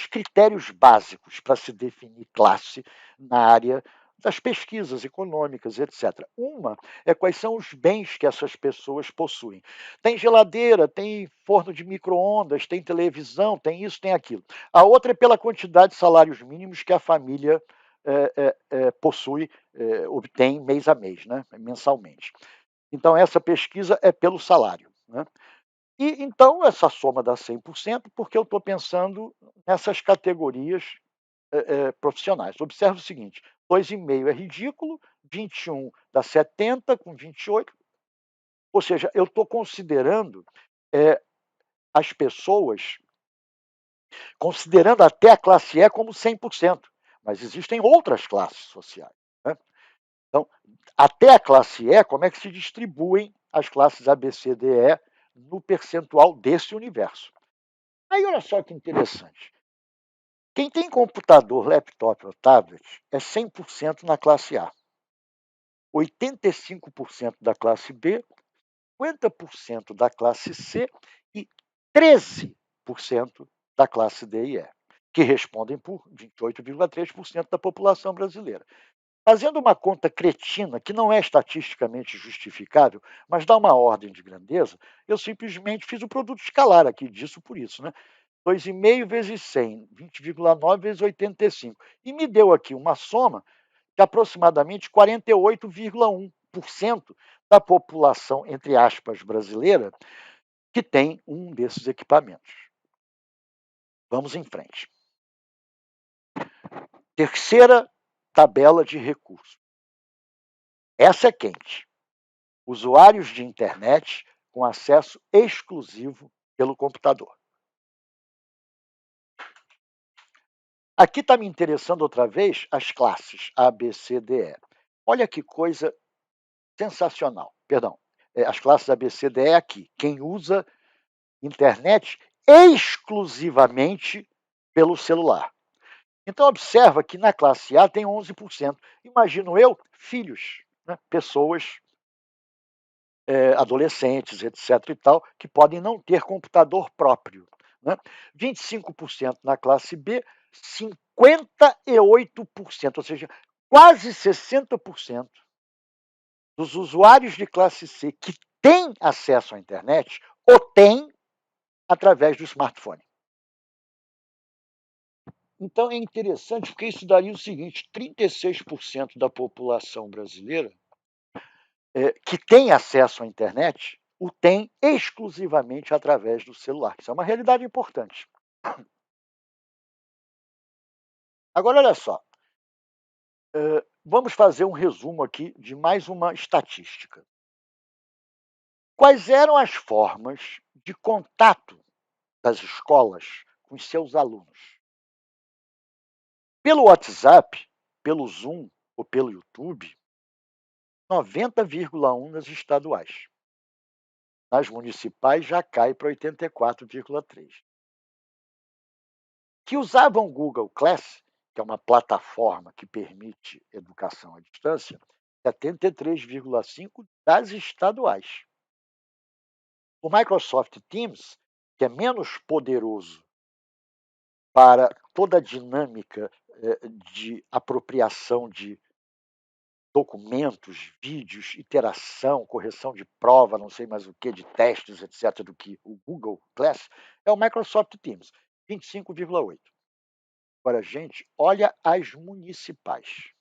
critérios básicos para se definir classe na área das pesquisas econômicas, etc. Uma é quais são os bens que essas pessoas possuem. Tem geladeira, tem forno de micro-ondas, tem televisão, tem isso, tem aquilo. A outra é pela quantidade de salários mínimos que a família possui, obtém mês a mês, né, mensalmente. Então, essa pesquisa é pelo salário, né? E então essa soma dá 100%, porque eu estou pensando nessas categorias, profissionais. Observe o seguinte, 2,5 é ridículo, 21 dá 70 com 28, ou seja, eu estou considerando, as pessoas, considerando até a classe E como 100%, mas existem outras classes sociais, né. Então, até a classe E, como é que se distribuem as classes A, B, C, D, E no percentual desse universo? Aí olha só que interessante. Quem tem computador, laptop ou tablet é 100% na classe A, 85% da classe B, 50% da classe C e 13% da classe D e E, que respondem por 28,3% da população brasileira. Fazendo uma conta cretina, que não é estatisticamente justificável, mas dá uma ordem de grandeza, eu simplesmente fiz o produto escalar aqui disso por isso, né? 2,5 vezes 100, 20,9 vezes 85. E me deu aqui uma soma de aproximadamente 48,1% da população, entre aspas, brasileira, que tem um desses equipamentos. Vamos em frente. Terceira tabela de recursos. Essa é quente. Usuários de internet com acesso exclusivo pelo computador. Aqui está me interessando outra vez as classes A, B, C, D, E. Olha que coisa sensacional. Perdão, as classes A, B, C, D, E aqui. Quem usa internet exclusivamente pelo celular. Então, observa que na classe A tem 11%. Imagino eu, filhos, né? Pessoas, adolescentes, etc. e tal, que podem não ter computador próprio. Né? 25% na classe B, 58%, ou seja, quase 60% dos usuários de classe C que têm acesso à internet o têm através do smartphone. Então é interessante porque isso daria o seguinte: 36% da população brasileira que tem acesso à internet o tem exclusivamente através do celular. Isso é uma realidade importante. Agora, olha só, vamos fazer um resumo aqui de mais uma estatística. Quais eram as formas de contato das escolas com os seus alunos? Pelo WhatsApp, pelo Zoom ou pelo YouTube, 90,1% nas estaduais. Nas municipais já cai para 84,3%. Que usavam o Google Class, que é uma plataforma que permite educação à distância, 73,5% das estaduais. O Microsoft Teams, que é menos poderoso para toda a dinâmica de apropriação de documentos, vídeos, iteração, correção de prova, não sei mais o que, de testes, etc., do que o Google Class, é o Microsoft Teams, 25,8%. Agora, gente, olha as municipais.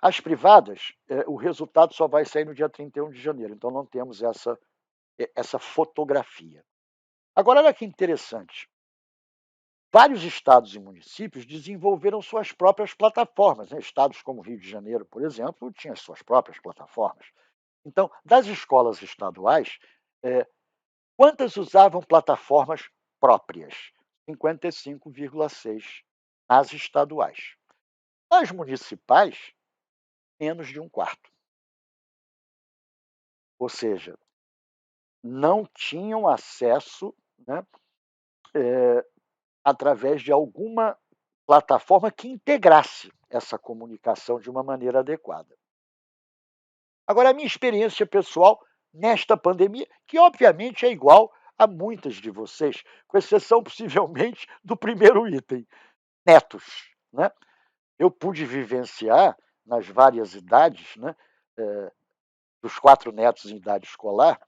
As privadas, o resultado só vai sair no dia 31 de janeiro, então não temos essa fotografia. Agora, olha que interessante. Vários estados e municípios desenvolveram suas próprias plataformas. Né? Estados como Rio de Janeiro, por exemplo, tinham suas próprias plataformas. Então, das escolas estaduais, quantas usavam plataformas próprias? 55,6% nas estaduais. Nas municipais, menos de um quarto. Ou seja, não tinham acesso, né, através de alguma plataforma que integrasse essa comunicação de uma maneira adequada. Agora, a minha experiência pessoal nesta pandemia, que obviamente é igual a muitas de vocês, com exceção possivelmente do primeiro item, netos. Né? Eu pude vivenciar nas várias idades, né, dos 4 netos em idade escolar,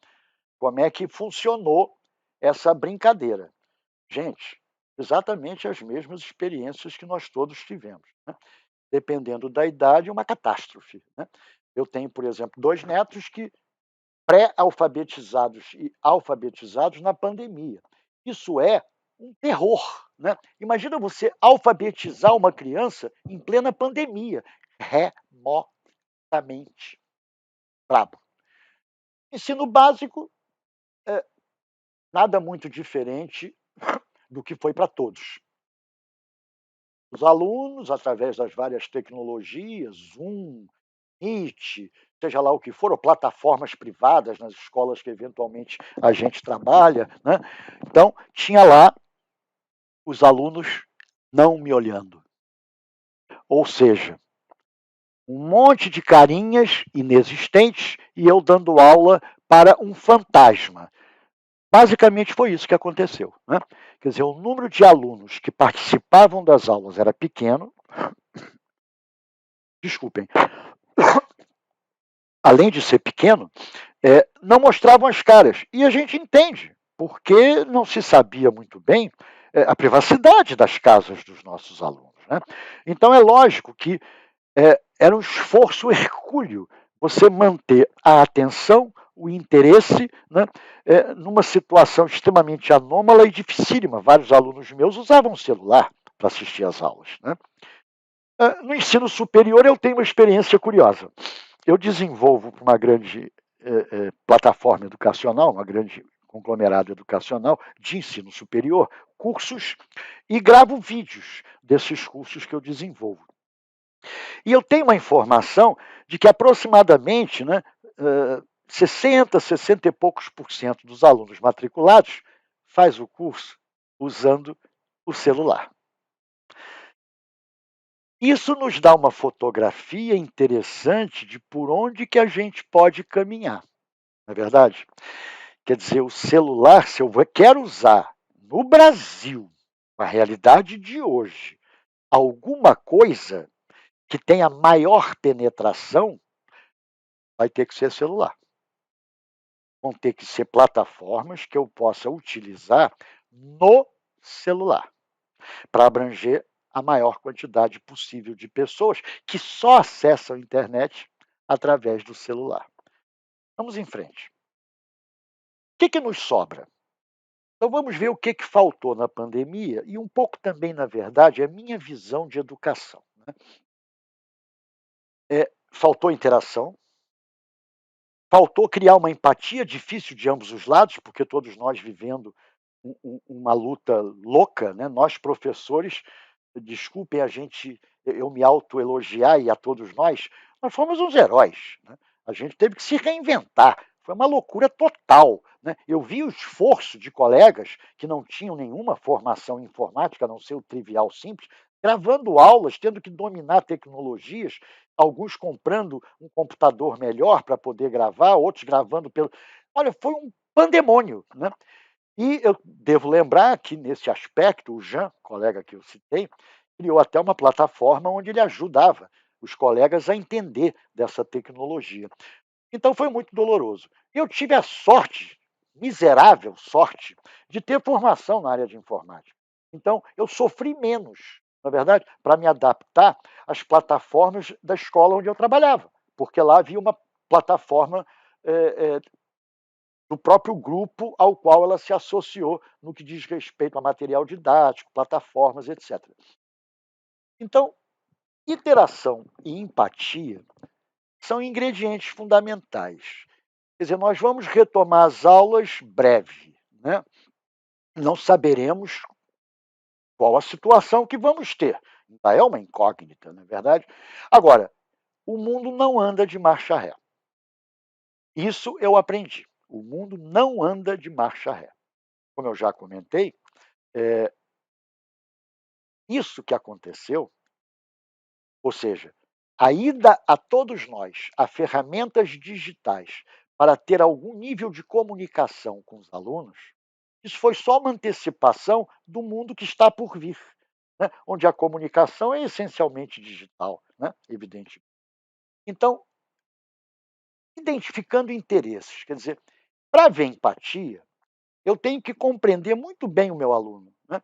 como é que funcionou essa brincadeira. Gente, exatamente as mesmas experiências que nós todos tivemos. Né? Dependendo da idade, uma catástrofe. Né? Eu tenho, por exemplo, 2 netos que pré-alfabetizados e alfabetizados na pandemia. Isso é um terror. Né? Imagina você alfabetizar uma criança em plena pandemia, remotamente. Brabo. Ensino básico, nada muito diferente do que foi para todos. Os alunos, através das várias tecnologias, Zoom, Meet, seja lá o que for, ou plataformas privadas nas escolas que eventualmente a gente trabalha, né? Então, tinha lá os alunos não me olhando. Ou seja, um monte de carinhas inexistentes e eu dando aula para um fantasma. Basicamente foi isso que aconteceu. Né? Quer dizer, o número de alunos que participavam das aulas era pequeno. Desculpem. Além de ser pequeno, não mostravam as caras. E a gente entende, porque não se sabia muito bem a privacidade das casas dos nossos alunos. Né? Então é lógico que era um esforço hercúleo você manter a atenção o interesse, né, numa situação extremamente anômala e dificílima. Vários alunos meus usavam o celular para assistir às aulas. Né? No ensino superior, eu tenho uma experiência curiosa. Eu desenvolvo para uma grande plataforma educacional, uma grande conglomerado educacional de ensino superior, cursos e gravo vídeos desses cursos que eu desenvolvo. E eu tenho uma informação de que aproximadamente, né, 60 e poucos por cento dos alunos matriculados faz o curso usando o celular. Isso nos dá uma fotografia interessante de por onde que a gente pode caminhar, não é verdade? Quer dizer, o celular, se eu quero usar no Brasil, a realidade de hoje, alguma coisa que tenha maior penetração, vai ter que ser celular. Vão ter que ser plataformas que eu possa utilizar no celular, para abranger a maior quantidade possível de pessoas que só acessam a internet através do celular. Vamos em frente. O que nos sobra? Então vamos ver o que faltou na pandemia e um pouco também, na verdade, a minha visão de educação. Né? Faltou interação, faltou criar uma empatia difícil de ambos os lados, porque todos nós vivendo uma luta louca, né? Nós professores, desculpem a gente, eu me autoelogiar e a todos nós fomos uns heróis. Né? A gente teve que se reinventar. Foi uma loucura total. Né? Eu vi o esforço de colegas que não tinham nenhuma formação em informática, a não ser o trivial simples, gravando aulas, tendo que dominar tecnologias, alguns comprando um computador melhor para poder gravar, outros gravando pelo. Olha, foi um pandemônio. Né? E eu devo lembrar que, nesse aspecto, o Jean, colega que eu citei, criou até uma plataforma onde ele ajudava os colegas a entender dessa tecnologia. Então foi muito doloroso. Eu tive a sorte, miserável sorte, de ter formação na área de informática. Então eu sofri menos, na verdade, para me adaptar às plataformas da escola onde eu trabalhava, porque lá havia uma plataforma do próprio grupo ao qual ela se associou no que diz respeito a material didático, plataformas, etc. Então, interação e empatia são ingredientes fundamentais. Quer dizer, nós vamos retomar as aulas breve, né? Não saberemos qual a situação que vamos ter. Ainda é uma incógnita, não é verdade? Agora, o mundo não anda de marcha ré. Isso eu aprendi. O mundo não anda de marcha ré. Como eu já comentei, isso que aconteceu, ou seja, a ida a todos nós a ferramentas digitais para ter algum nível de comunicação com os alunos, isso foi só uma antecipação do mundo que está por vir, né? Onde a comunicação é essencialmente digital, né? Evidente. Então, identificando interesses, quer dizer, para haver empatia, eu tenho que compreender muito bem o meu aluno, né?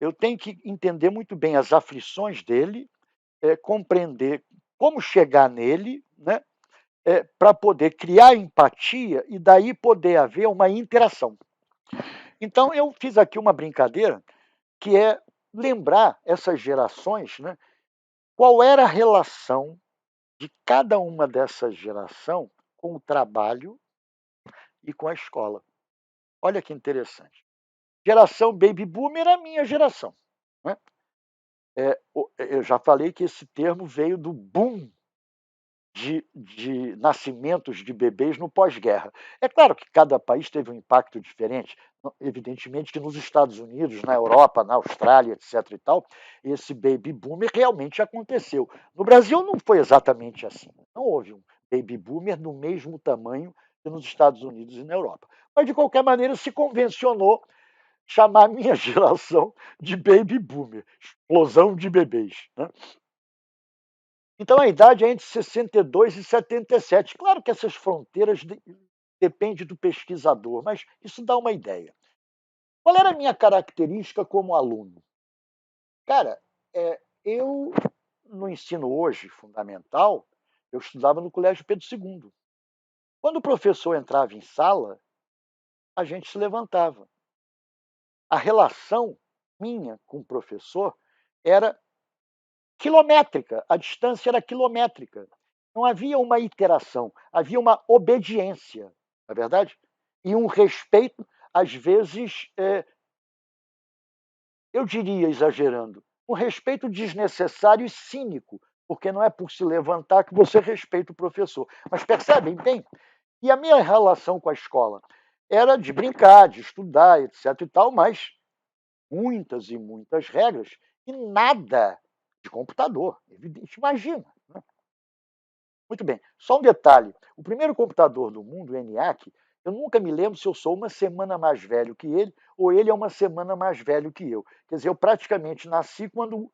Eu tenho que entender muito bem as aflições dele, compreender como chegar nele, né, para poder criar empatia e daí poder haver uma interação. Então, eu fiz aqui uma brincadeira que é lembrar essas gerações, né, qual era a relação de cada uma dessas geração com o trabalho e com a escola. Olha que interessante. Geração baby boomer é a minha geração. Né? Eu já falei que esse termo veio do boom de nascimentos de bebês no pós-guerra. É claro que cada país teve um impacto diferente. Evidentemente que nos Estados Unidos, na Europa, na Austrália, etc. e tal, esse baby boomer realmente aconteceu. No Brasil não foi exatamente assim. Não houve um baby boomer do mesmo tamanho que nos Estados Unidos e na Europa. Mas, de qualquer maneira, se convencionou chamar a minha geração de baby boomer, explosão de bebês. Né? Então a idade é entre 62 e 77. Claro que essas fronteiras dependem do pesquisador, mas isso dá uma ideia. Qual era a minha característica como aluno? Cara, eu no ensino hoje fundamental, eu estudava no Colégio Pedro II. Quando o professor entrava em sala, a gente se levantava. A relação minha com o professor era quilométrica, a distância era quilométrica. Não havia uma interação, havia uma obediência, não é verdade? E um respeito, às vezes, eu diria exagerando, um respeito desnecessário e cínico, porque não é por se levantar que você respeita o professor. Mas percebem bem? E a minha relação com a escola era de brincar, de estudar, etc e tal, mas muitas e muitas regras e nada de computador, evidente, imagina, né? Muito bem, só um detalhe, o primeiro computador do mundo, o ENIAC, eu nunca me lembro se eu sou uma semana mais velho que ele ou ele é uma semana mais velho que eu. Quer dizer, eu praticamente nasci quando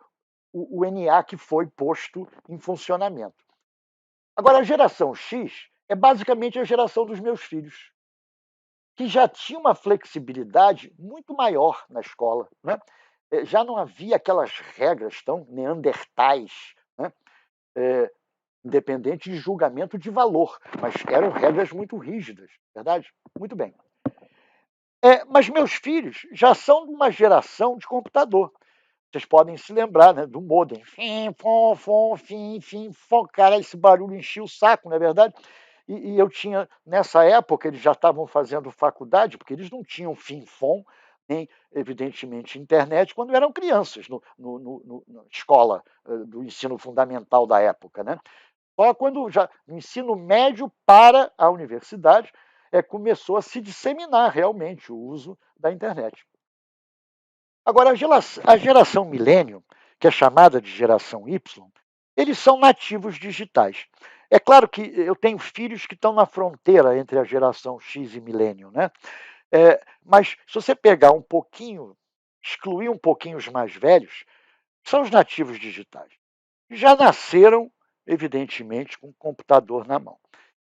o ENIAC foi posto em funcionamento. Agora, a geração X é basicamente a geração dos meus filhos, que já tinha uma flexibilidade muito maior na escola, né? Já não havia aquelas regras tão neandertais, né? Independente de julgamento de valor, mas eram regras muito rígidas, verdade? Muito bem. Mas meus filhos já são de uma geração de computador. Vocês podem se lembrar, né, do modem. Fim, fom, fom, fim, fim, fom. Cara, esse barulho enchia o saco, não é verdade? E eu tinha, nessa época, eles já estavam fazendo faculdade, porque eles não tinham fim, fom, nem, evidentemente, internet, quando eram crianças, na escola do ensino fundamental da época, né? Só quando já no ensino médio para a universidade começou a se disseminar realmente o uso da internet. Agora, a geração milênio, que é chamada de geração Y, eles são nativos digitais. É claro que eu tenho filhos que estão na fronteira entre a geração X e milênio, né? Mas se você pegar um pouquinho, excluir um pouquinho os mais velhos, são os nativos digitais. Já nasceram, evidentemente, com o computador na mão.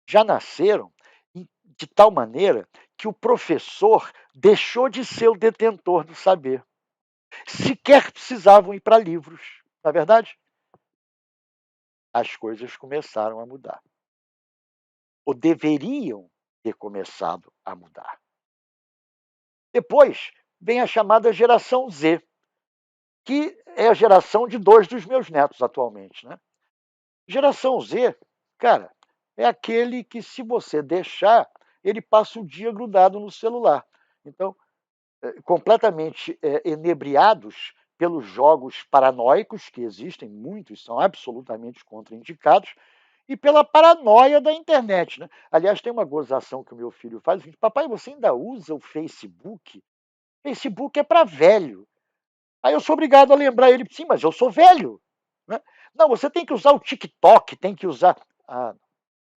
Já nasceram de tal maneira que o professor deixou de ser o detentor do saber. Sequer precisavam ir para livros, não é verdade? As coisas começaram a mudar. Ou deveriam ter começado a mudar. Depois vem a chamada geração Z, que é a geração de 2 dos meus netos atualmente, né? Geração Z, cara, é aquele que, se você deixar, ele passa o dia grudado no celular. Então, completamente enebriados pelos jogos paranoicos, que existem, muitos são absolutamente contraindicados, e pela paranoia da internet, né? Aliás, tem uma gozação que o meu filho faz: papai, você ainda usa o Facebook? Facebook é para velho. Aí eu sou obrigado a lembrar ele: sim, mas eu sou velho, né? Não, você tem que usar o TikTok, tem que usar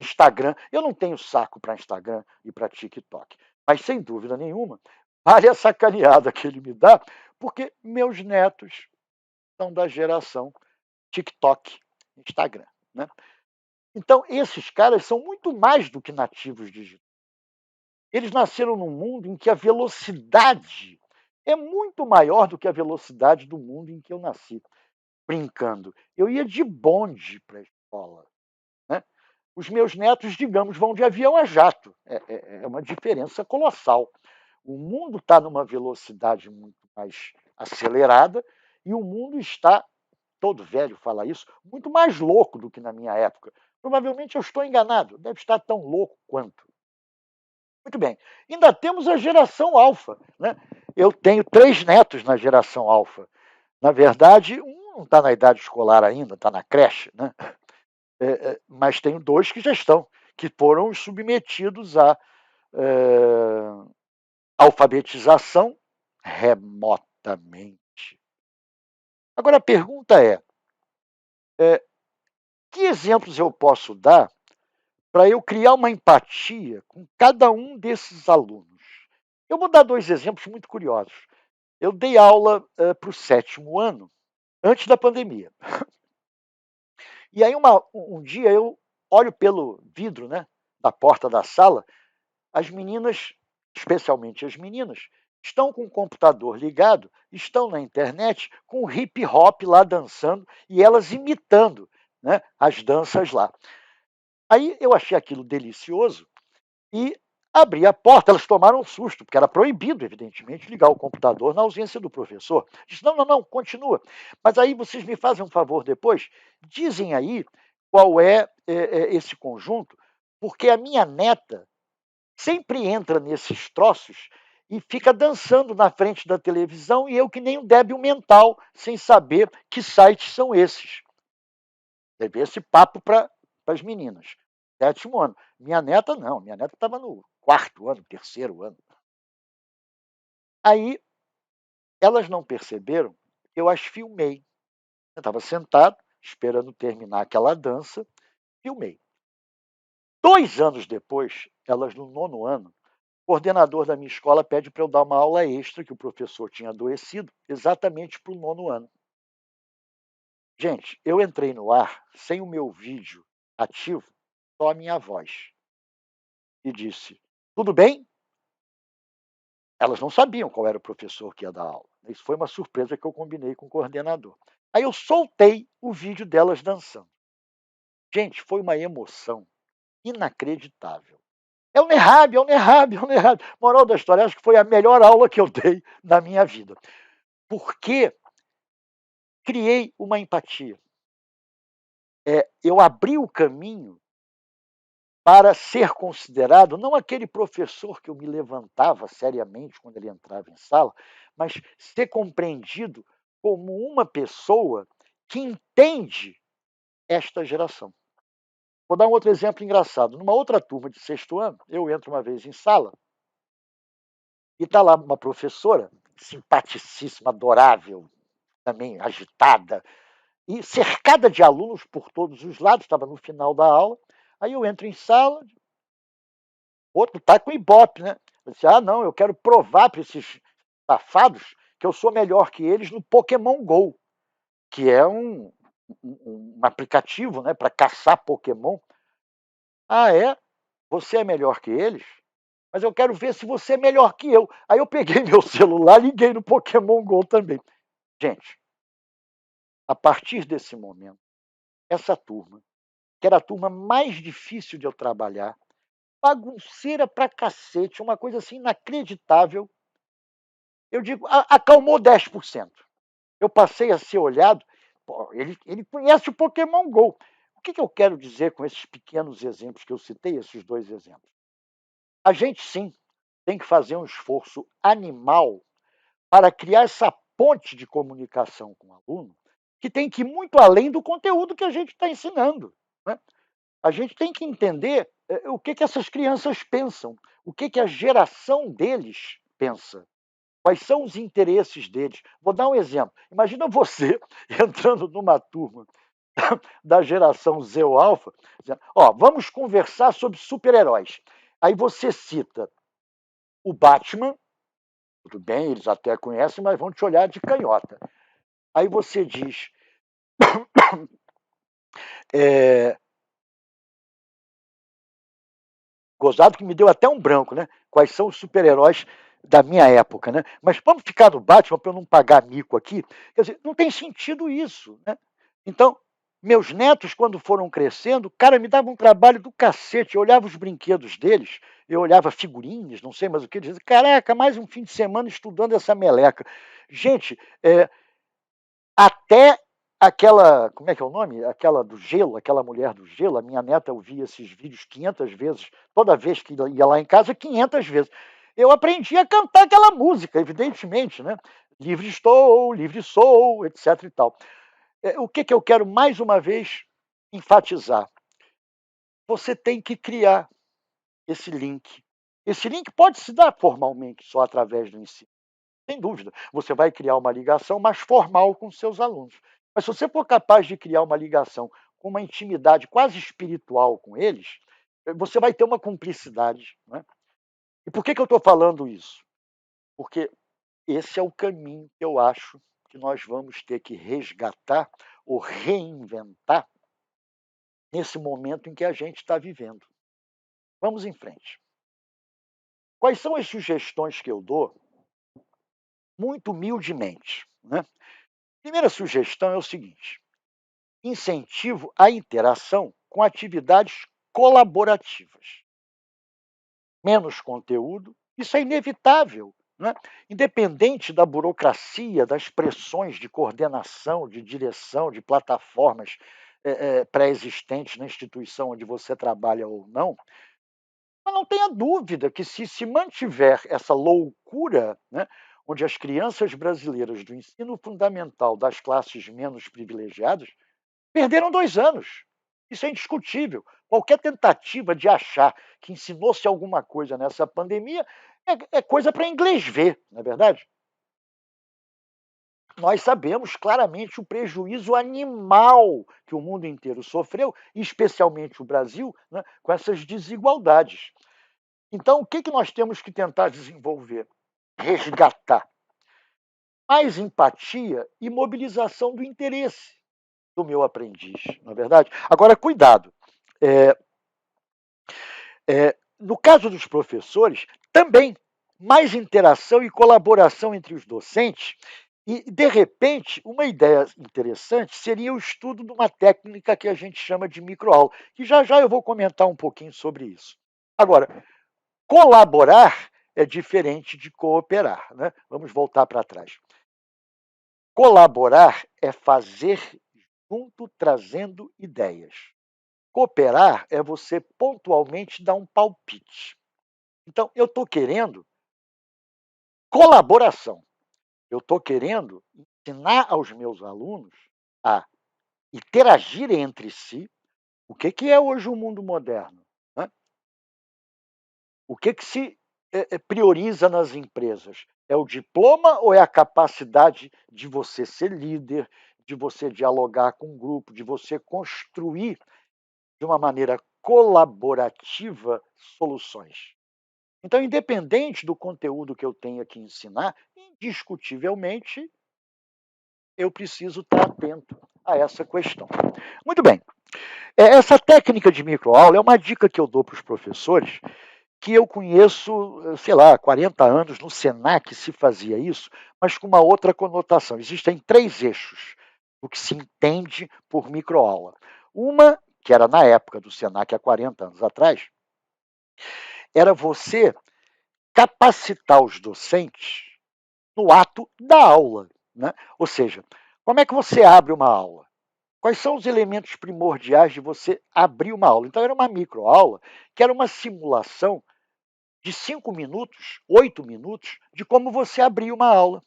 Instagram. Eu não tenho saco para Instagram e para TikTok, mas sem dúvida nenhuma, vale a sacaneada que ele me dá, porque meus netos são da geração TikTok, Instagram, né? Então, esses caras são muito mais do que nativos digitais. Eles nasceram num mundo em que a velocidade é muito maior do que a velocidade do mundo em que eu nasci. Brincando, eu ia de bonde para a escola, né? Os meus netos, digamos, vão de avião a jato. É uma diferença colossal. O mundo está numa velocidade muito mais acelerada e o mundo está, todo velho fala isso, muito mais louco do que na minha época. Provavelmente eu estou enganado, deve estar tão louco quanto. Muito bem. Ainda temos a geração alfa, né? Eu tenho 3 netos na geração alfa. Na verdade, um não está na idade escolar ainda, está na creche, né? Mas tenho 2 que já estão, que foram submetidos à alfabetização remotamente. Agora a pergunta é: que exemplos eu posso dar para eu criar uma empatia com cada um desses alunos? Eu vou dar 2 exemplos muito curiosos. Eu dei aula para o 7º ano, antes da pandemia. E aí um dia eu olho pelo vidro, né, da porta da sala, as meninas, especialmente as meninas, estão com o computador ligado, estão na internet com o hip hop lá dançando e elas imitando, né, as danças lá. Aí eu achei aquilo delicioso e abri a porta. Elas tomaram um susto, porque era proibido, evidentemente, ligar o computador na ausência do professor. Disse: não, não, não, continua. Mas aí vocês me fazem um favor depois, dizem aí qual é esse conjunto, porque a minha neta sempre entra nesses troços e fica dançando na frente da televisão e eu que nem um débil mental, sem saber que sites são esses. Levei esse papo para as meninas. 7º ano. Minha neta não, minha neta estava no 4º ano, 3º ano. Aí elas não perceberam, eu as filmei. Eu estava sentado, esperando terminar aquela dança, filmei. 2 anos depois, elas no 9º ano, o coordenador da minha escola pede para eu dar uma aula extra, que o professor tinha adoecido, exatamente para o 9º ano. Gente, eu entrei no ar sem o meu vídeo ativo, só a minha voz. E disse: tudo bem? Elas não sabiam qual era o professor que ia dar aula. Isso foi uma surpresa que eu combinei com o coordenador. Aí eu soltei o vídeo delas dançando. Gente, foi uma emoção inacreditável. É o Nerhab, é o Nerhab, é o Nerhab. Moral da história, acho que foi a melhor aula que eu dei na minha vida. Porque criei uma empatia. Eu abri o caminho para ser considerado, não aquele professor que eu me levantava seriamente quando ele entrava em sala, mas ser compreendido como uma pessoa que entende esta geração. Vou dar um outro exemplo engraçado. Numa outra turma de 6º ano, eu entro uma vez em sala e está lá uma professora, simpaticíssima, adorável, também agitada, e cercada de alunos por todos os lados, estava no final da aula. Aí eu entro em sala, outro está com Ibope, né? Eu disse: ah, não, eu quero provar para esses safados que eu sou melhor que eles no Pokémon GO, que é um aplicativo, né, para caçar Pokémon. Ah, é? Você é melhor que eles? Mas eu quero ver se você é melhor que eu. Aí eu peguei meu celular e liguei no Pokémon GO também. Gente, a partir desse momento, essa turma, que era a turma mais difícil de eu trabalhar, bagunceira pra cacete, uma coisa assim inacreditável, eu digo, acalmou 10%. Eu passei a ser olhado, pô, ele conhece o Pokémon GO. O que eu quero dizer com esses pequenos exemplos que eu citei, esses 2 exemplos? A gente sim tem que fazer um esforço animal para criar essa ponte de comunicação com o aluno, que tem que ir muito além do conteúdo que a gente está ensinando, né? A gente tem que entender o que essas crianças pensam, o que a geração deles pensa. Quais são os interesses deles? Vou dar um exemplo. Imagina você entrando numa turma da geração Z ou Alpha, dizendo: ó, vamos conversar sobre super-heróis. Aí você cita o Batman, tudo bem, eles até conhecem, mas vão te olhar de canhota. Aí você diz, é, gozado que me deu até um branco, né? Quais são os super-heróis da minha época, né? Mas vamos ficar no Batman para eu não pagar mico aqui. Quer dizer, não tem sentido isso, né? Então, meus netos, quando foram crescendo, cara, me dava um trabalho do cacete. Eu olhava os brinquedos deles, eu olhava figurinhas, não sei mais o que, eles diziam: caraca, mais um fim de semana estudando essa meleca. Gente, até aquela, como é que é o nome? Aquela do gelo, aquela mulher do gelo, a minha neta ouvia esses vídeos 500 vezes, toda vez que ia lá em casa, 500 vezes. Eu aprendi a cantar aquela música, evidentemente, né? Livre sou, etc e tal. O que eu quero mais uma vez enfatizar? Você tem que criar esse link. Esse link pode se dar formalmente só através do ensino. Sem dúvida, você vai criar uma ligação mais formal com seus alunos. Mas se você for capaz de criar uma ligação com uma intimidade quase espiritual com eles, você vai ter uma cumplicidade. Né? E por que eu estou falando isso? Porque esse é o caminho que eu acho que nós vamos ter que resgatar ou reinventar nesse momento em que a gente está vivendo. Vamos em frente. Quais são as sugestões que eu dou? Muito humildemente. Né? Primeira sugestão é o seguinte: incentivo à interação com atividades colaborativas. menos conteúdo, isso é inevitável, né? Independente da burocracia, das pressões de coordenação, de direção, de plataformas pré-existentes na instituição onde você trabalha ou não, mas não tenha dúvida que se mantiver essa loucura, né, onde as crianças brasileiras do ensino fundamental das classes menos privilegiadas perderam 2 anos. Isso é indiscutível. Qualquer tentativa de achar que ensinou-se alguma coisa nessa pandemia é coisa para inglês ver, não é verdade? Nós sabemos claramente o prejuízo animal que o mundo inteiro sofreu, e especialmente o Brasil, né, com essas desigualdades. Então, o que nós temos que tentar desenvolver? Resgatar mais empatia e mobilização do interesse do meu aprendiz, não é verdade? Agora, cuidado. eh, no caso dos professores, também mais interação e colaboração entre os docentes. E, de repente, uma ideia interessante seria o estudo de uma técnica que a gente chama de microaula, que já já eu vou comentar um pouquinho sobre isso. Agora, colaborar é diferente de cooperar, né? Vamos voltar para trás. Colaborar é fazer junto, trazendo ideias. Cooperar é você pontualmente dar um palpite. Então, eu estou querendo colaboração. Eu estou querendo ensinar aos meus alunos a interagirem entre si. O que é hoje o mundo moderno, né? O que se prioriza nas empresas? É o diploma ou é a capacidade de você ser líder, de você dialogar com um grupo, de você construir de uma maneira colaborativa soluções? Então, independente do conteúdo que eu tenha que ensinar, indiscutivelmente eu preciso estar atento a essa questão. Muito bem. Essa técnica de microaula é uma dica que eu dou para os professores, que eu conheço, sei lá, 40 anos, no Senac se fazia isso, mas com uma outra conotação. Existem 3 eixos o que se entende por microaula. Uma, que era na época do Senac, há 40 anos atrás, era você capacitar os docentes no ato da aula, né? Ou seja, como é que você abre uma aula? Quais são os elementos primordiais de você abrir uma aula? Então, era uma microaula, que era uma simulação de 5 minutos, 8 minutos, de como você abria uma aula.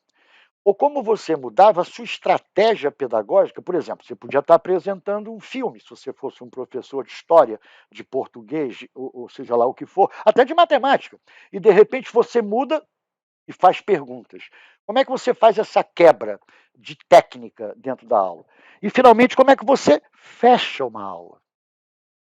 Ou como você mudava a sua estratégia pedagógica. Por exemplo, você podia estar apresentando um filme, se você fosse um professor de história, de português, ou seja lá o que for, até de matemática. E, de repente, você muda e faz perguntas. Como é que você faz essa quebra de técnica dentro da aula? E, finalmente, como é que você fecha uma aula?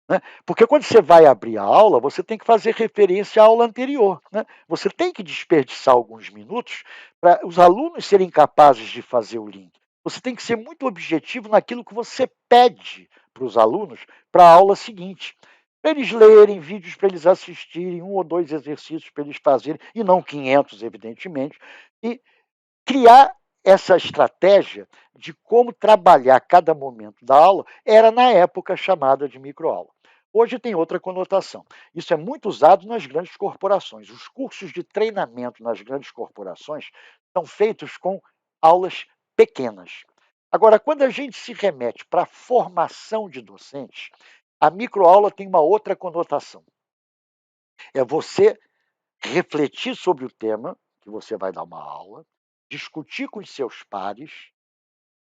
Né? Porque quando você vai abrir a aula, você tem que fazer referência à aula anterior. Né? Você tem que desperdiçar alguns minutos para os alunos serem capazes de fazer o link. Você tem que ser muito objetivo naquilo que você pede para os alunos para a aula seguinte. Para eles lerem vídeos, para eles assistirem, 1 ou 2 exercícios para eles fazerem, e não 500, evidentemente, e criar essa estratégia de como trabalhar cada momento da aula era, na época, chamada de microaula. Hoje tem outra conotação. Isso é muito usado nas grandes corporações. Os cursos de treinamento nas grandes corporações são feitos com aulas pequenas. Agora, quando a gente se remete para a formação de docentes, a microaula tem uma outra conotação. É você refletir sobre o tema que você vai dar uma aula, discutir com os seus pares,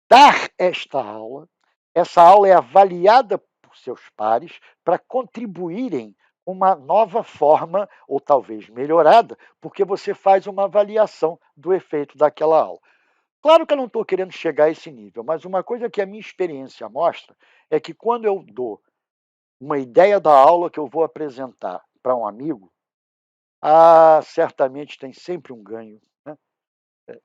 dar esta aula. Essa aula é avaliada por seus pares para contribuírem com uma nova forma, ou talvez melhorada, porque você faz uma avaliação do efeito daquela aula. Claro que eu não estou querendo chegar a esse nível, mas uma coisa que a minha experiência mostra é que quando eu dou uma ideia da aula que eu vou apresentar para um amigo, certamente tem sempre um ganho, né.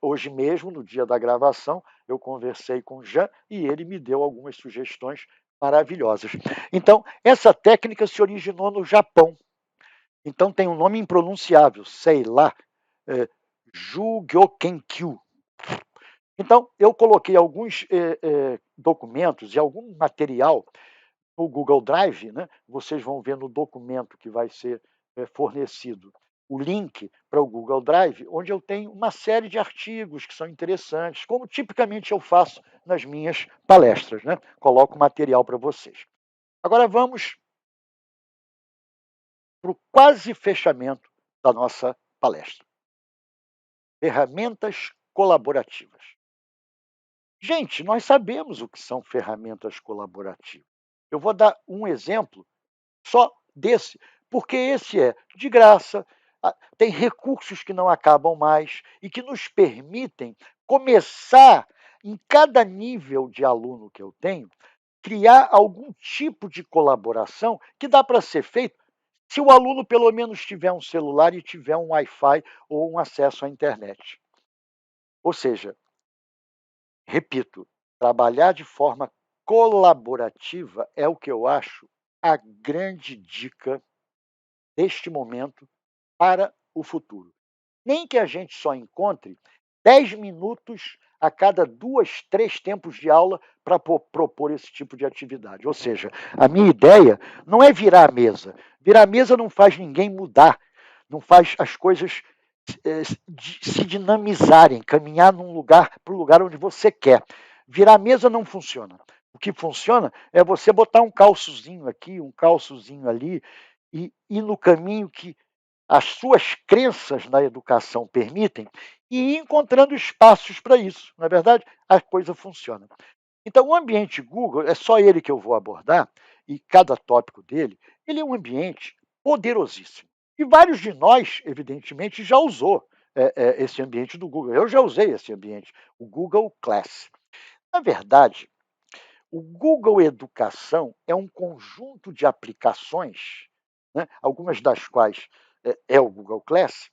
Hoje mesmo, no dia da gravação, eu conversei com o Jean e ele me deu algumas sugestões maravilhosas. Então, essa técnica se originou no Japão. Então tem um nome impronunciável, sei lá, Jugyokenkyu. Então, eu coloquei alguns, documentos e algum material no Google Drive, né, vocês vão ver no documento que vai ser fornecido o link para o Google Drive, onde eu tenho uma série de artigos que são interessantes, como tipicamente eu faço nas minhas palestras, né? Coloco material para vocês. Agora vamos para o quase fechamento da nossa palestra. Ferramentas colaborativas. Gente, nós sabemos o que são ferramentas colaborativas. Eu vou dar um exemplo só desse, porque esse é de graça, tem recursos que não acabam mais e que nos permitem começar, em cada nível de aluno que eu tenho, criar algum tipo de colaboração que dá para ser feito se o aluno pelo menos tiver um celular e tiver um Wi-Fi ou um acesso à internet. Ou seja, repito, trabalhar de forma colaborativa é o que eu acho a grande dica deste momento para o futuro. Nem que a gente só encontre 10 minutos a cada 2, 3 tempos de aula para propor esse tipo de atividade. Ou seja, a minha ideia não é virar a mesa. Virar a mesa não faz ninguém mudar, não faz as coisas se dinamizarem, caminhar para o lugar onde você quer. Virar a mesa não funciona. O que funciona é você botar um calçozinho aqui, um calçozinho ali, e ir no caminho que as suas crenças na educação permitem e ir encontrando espaços para isso. Na verdade, a coisa funciona. Então, o ambiente Google, é só ele que eu vou abordar, e cada tópico dele, ele é um ambiente poderosíssimo. E vários de nós, evidentemente, já usou esse ambiente do Google. Eu já usei esse ambiente, o Google Class. Na verdade, o Google Educação é um conjunto de aplicações, né, algumas das quais é o Google Class,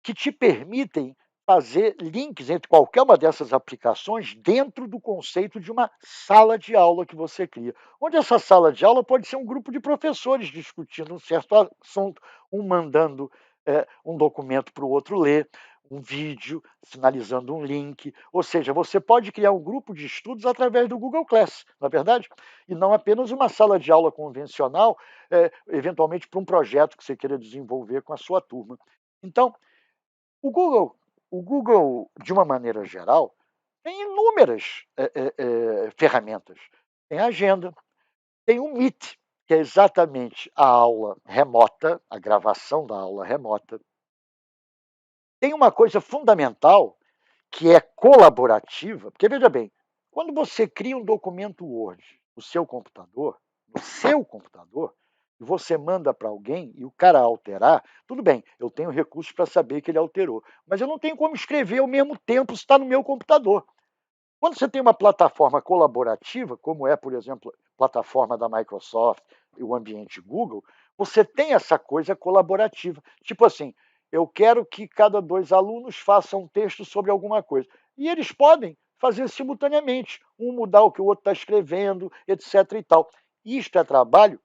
que te permitem fazer links entre qualquer uma dessas aplicações dentro do conceito de uma sala de aula que você cria. Onde essa sala de aula pode ser um grupo de professores discutindo um certo assunto, um mandando um documento para o outro ler, um vídeo sinalizando um link. Ou seja, você pode criar um grupo de estudos através do Google Class, não é verdade? E não apenas uma sala de aula convencional, eventualmente para um projeto que você queira desenvolver com a sua turma. Então, o Google, o Google, de uma maneira geral, tem inúmeras ferramentas. Tem a agenda, tem o Meet, que é exatamente a aula remota, a gravação da aula remota. Tem uma coisa fundamental que é colaborativa, porque veja bem, quando você cria um documento Word no seu computador, e você manda para alguém e o cara alterar, tudo bem, eu tenho recursos para saber que ele alterou, mas eu não tenho como escrever ao mesmo tempo se está no meu computador. Quando você tem uma plataforma colaborativa, como é, por exemplo, a plataforma da Microsoft e o ambiente Google, você tem essa coisa colaborativa. Tipo assim, eu quero que cada 2 alunos façam um texto sobre alguma coisa. E eles podem fazer simultaneamente, um mudar o que o outro está escrevendo, etc. e tal. Isto é trabalho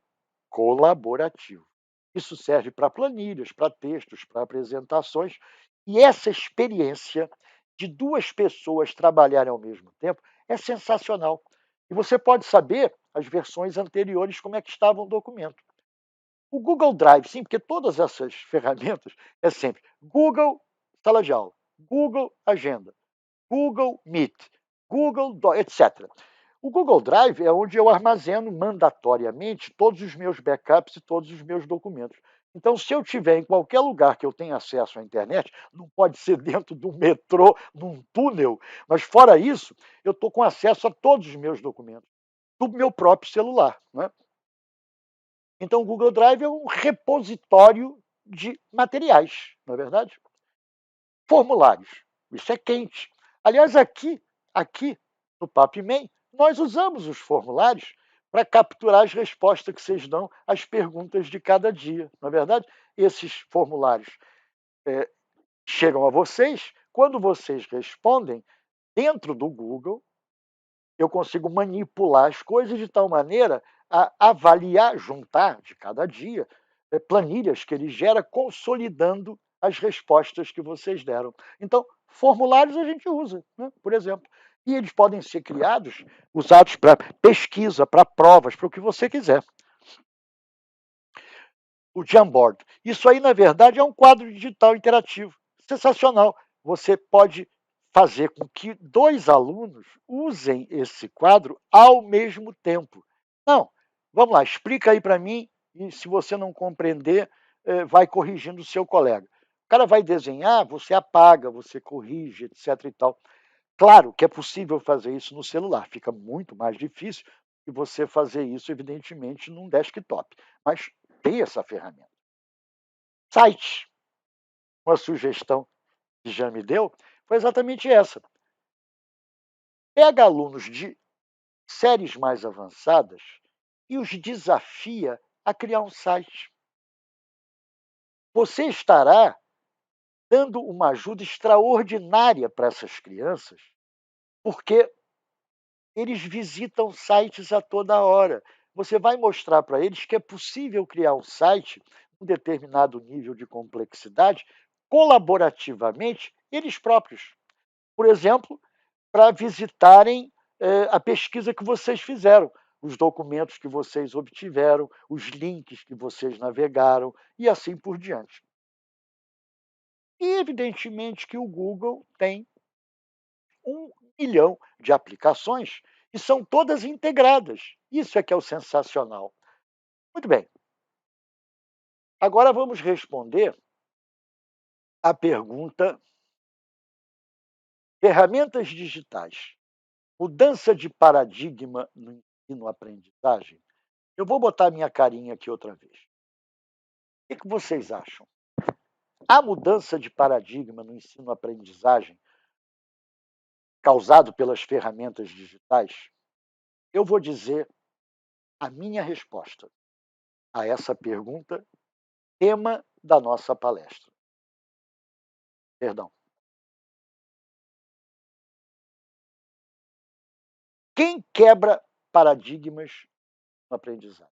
colaborativo. Isso serve para planilhas, para textos, para apresentações. E essa experiência de 2 pessoas trabalharem ao mesmo tempo é sensacional. E você pode saber as versões anteriores como é que estava o documento. O Google Drive, sim, porque todas essas ferramentas é sempre Google sala de aula, Google Agenda, Google Meet, Google etc. O Google Drive é onde eu armazeno mandatoriamente todos os meus backups e todos os meus documentos. Então, se eu tiver em qualquer lugar que eu tenha acesso à internet, não pode ser dentro do metrô, num túnel, mas fora isso, eu estou com acesso a todos os meus documentos, do meu próprio celular. Né? Então, o Google Drive é um repositório de materiais, não é verdade? Formulários, isso é quente. Aliás, aqui no PapMem, nós usamos os formulários para capturar as respostas que vocês dão às perguntas de cada dia, não é verdade? Esses formulários chegam a vocês, quando vocês respondem, dentro do Google, eu consigo manipular as coisas de tal maneira a avaliar, juntar de cada dia, planilhas que ele gera, consolidando as respostas que vocês deram. Então, formulários a gente usa, né, por exemplo. E eles podem ser criados, usados para pesquisa, para provas, para o que você quiser. o Jamboard. Isso aí, na verdade, é um quadro digital interativo. Sensacional. Você pode fazer com que dois alunos usem esse quadro ao mesmo tempo. Não, vamos lá, explica aí para mim e se você não compreender, vai corrigindo o seu colega. O cara vai desenhar, você apaga, você corrige, etc. e tal. Claro que é possível fazer isso no celular, fica muito mais difícil que você fazer isso, evidentemente, num desktop, mas tem essa ferramenta. Site, uma sugestão que já me deu, foi exatamente essa. Pega alunos de séries mais avançadas e os desafia a criar um site. Você estará dando uma ajuda extraordinária para essas crianças, porque eles visitam sites a toda hora. Você vai mostrar para eles que é possível criar um site com um determinado nível de complexidade colaborativamente eles próprios. Por exemplo, para visitarem a pesquisa que vocês fizeram, os documentos que vocês obtiveram, os links que vocês navegaram e assim por diante. E, evidentemente, que o Google tem 1 milhão de aplicações e são todas integradas. Isso é que é o sensacional. Muito bem. Agora vamos responder a pergunta: ferramentas digitais, mudança de paradigma no ensino-aprendizagem? Eu vou botar minha carinha aqui outra vez. O que vocês acham? A mudança de paradigma no ensino-aprendizagem causado pelas ferramentas digitais? Eu vou dizer a minha resposta a essa pergunta, tema da nossa palestra. Perdão. Quem quebra paradigmas no aprendizado?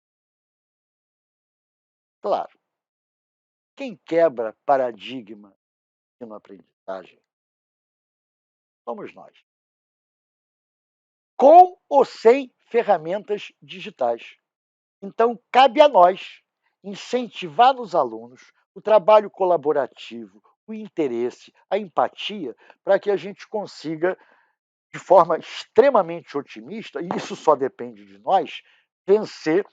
Claro, quem quebra paradigma no aprendizagem somos nós. Com ou sem ferramentas digitais. Então, cabe a nós incentivar nos alunos o trabalho colaborativo, o interesse, a empatia, para que a gente consiga, de forma extremamente otimista, e isso só depende de nós, vencer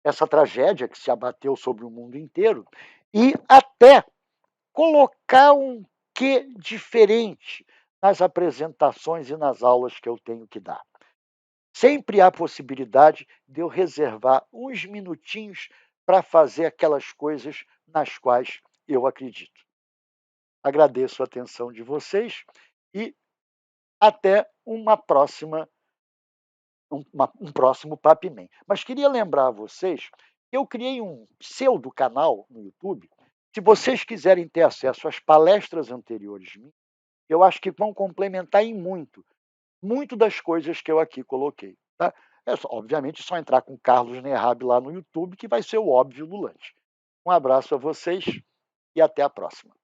essa tragédia que se abateu sobre o mundo inteiro e até colocar um quê diferente nas apresentações e nas aulas que eu tenho que dar. Sempre há possibilidade de eu reservar uns minutinhos para fazer aquelas coisas nas quais eu acredito. Agradeço a atenção de vocês e até um próximo Papimem. Mas queria lembrar a vocês que eu criei um pseudo canal no YouTube. Se vocês quiserem ter acesso às palestras anteriores minhas, eu acho que vão complementar em muito das coisas que eu aqui coloquei. Tá? Obviamente, só entrar com Carlos Nerhab lá no YouTube, que vai ser o óbvio do lanche. Um abraço a vocês e até a próxima.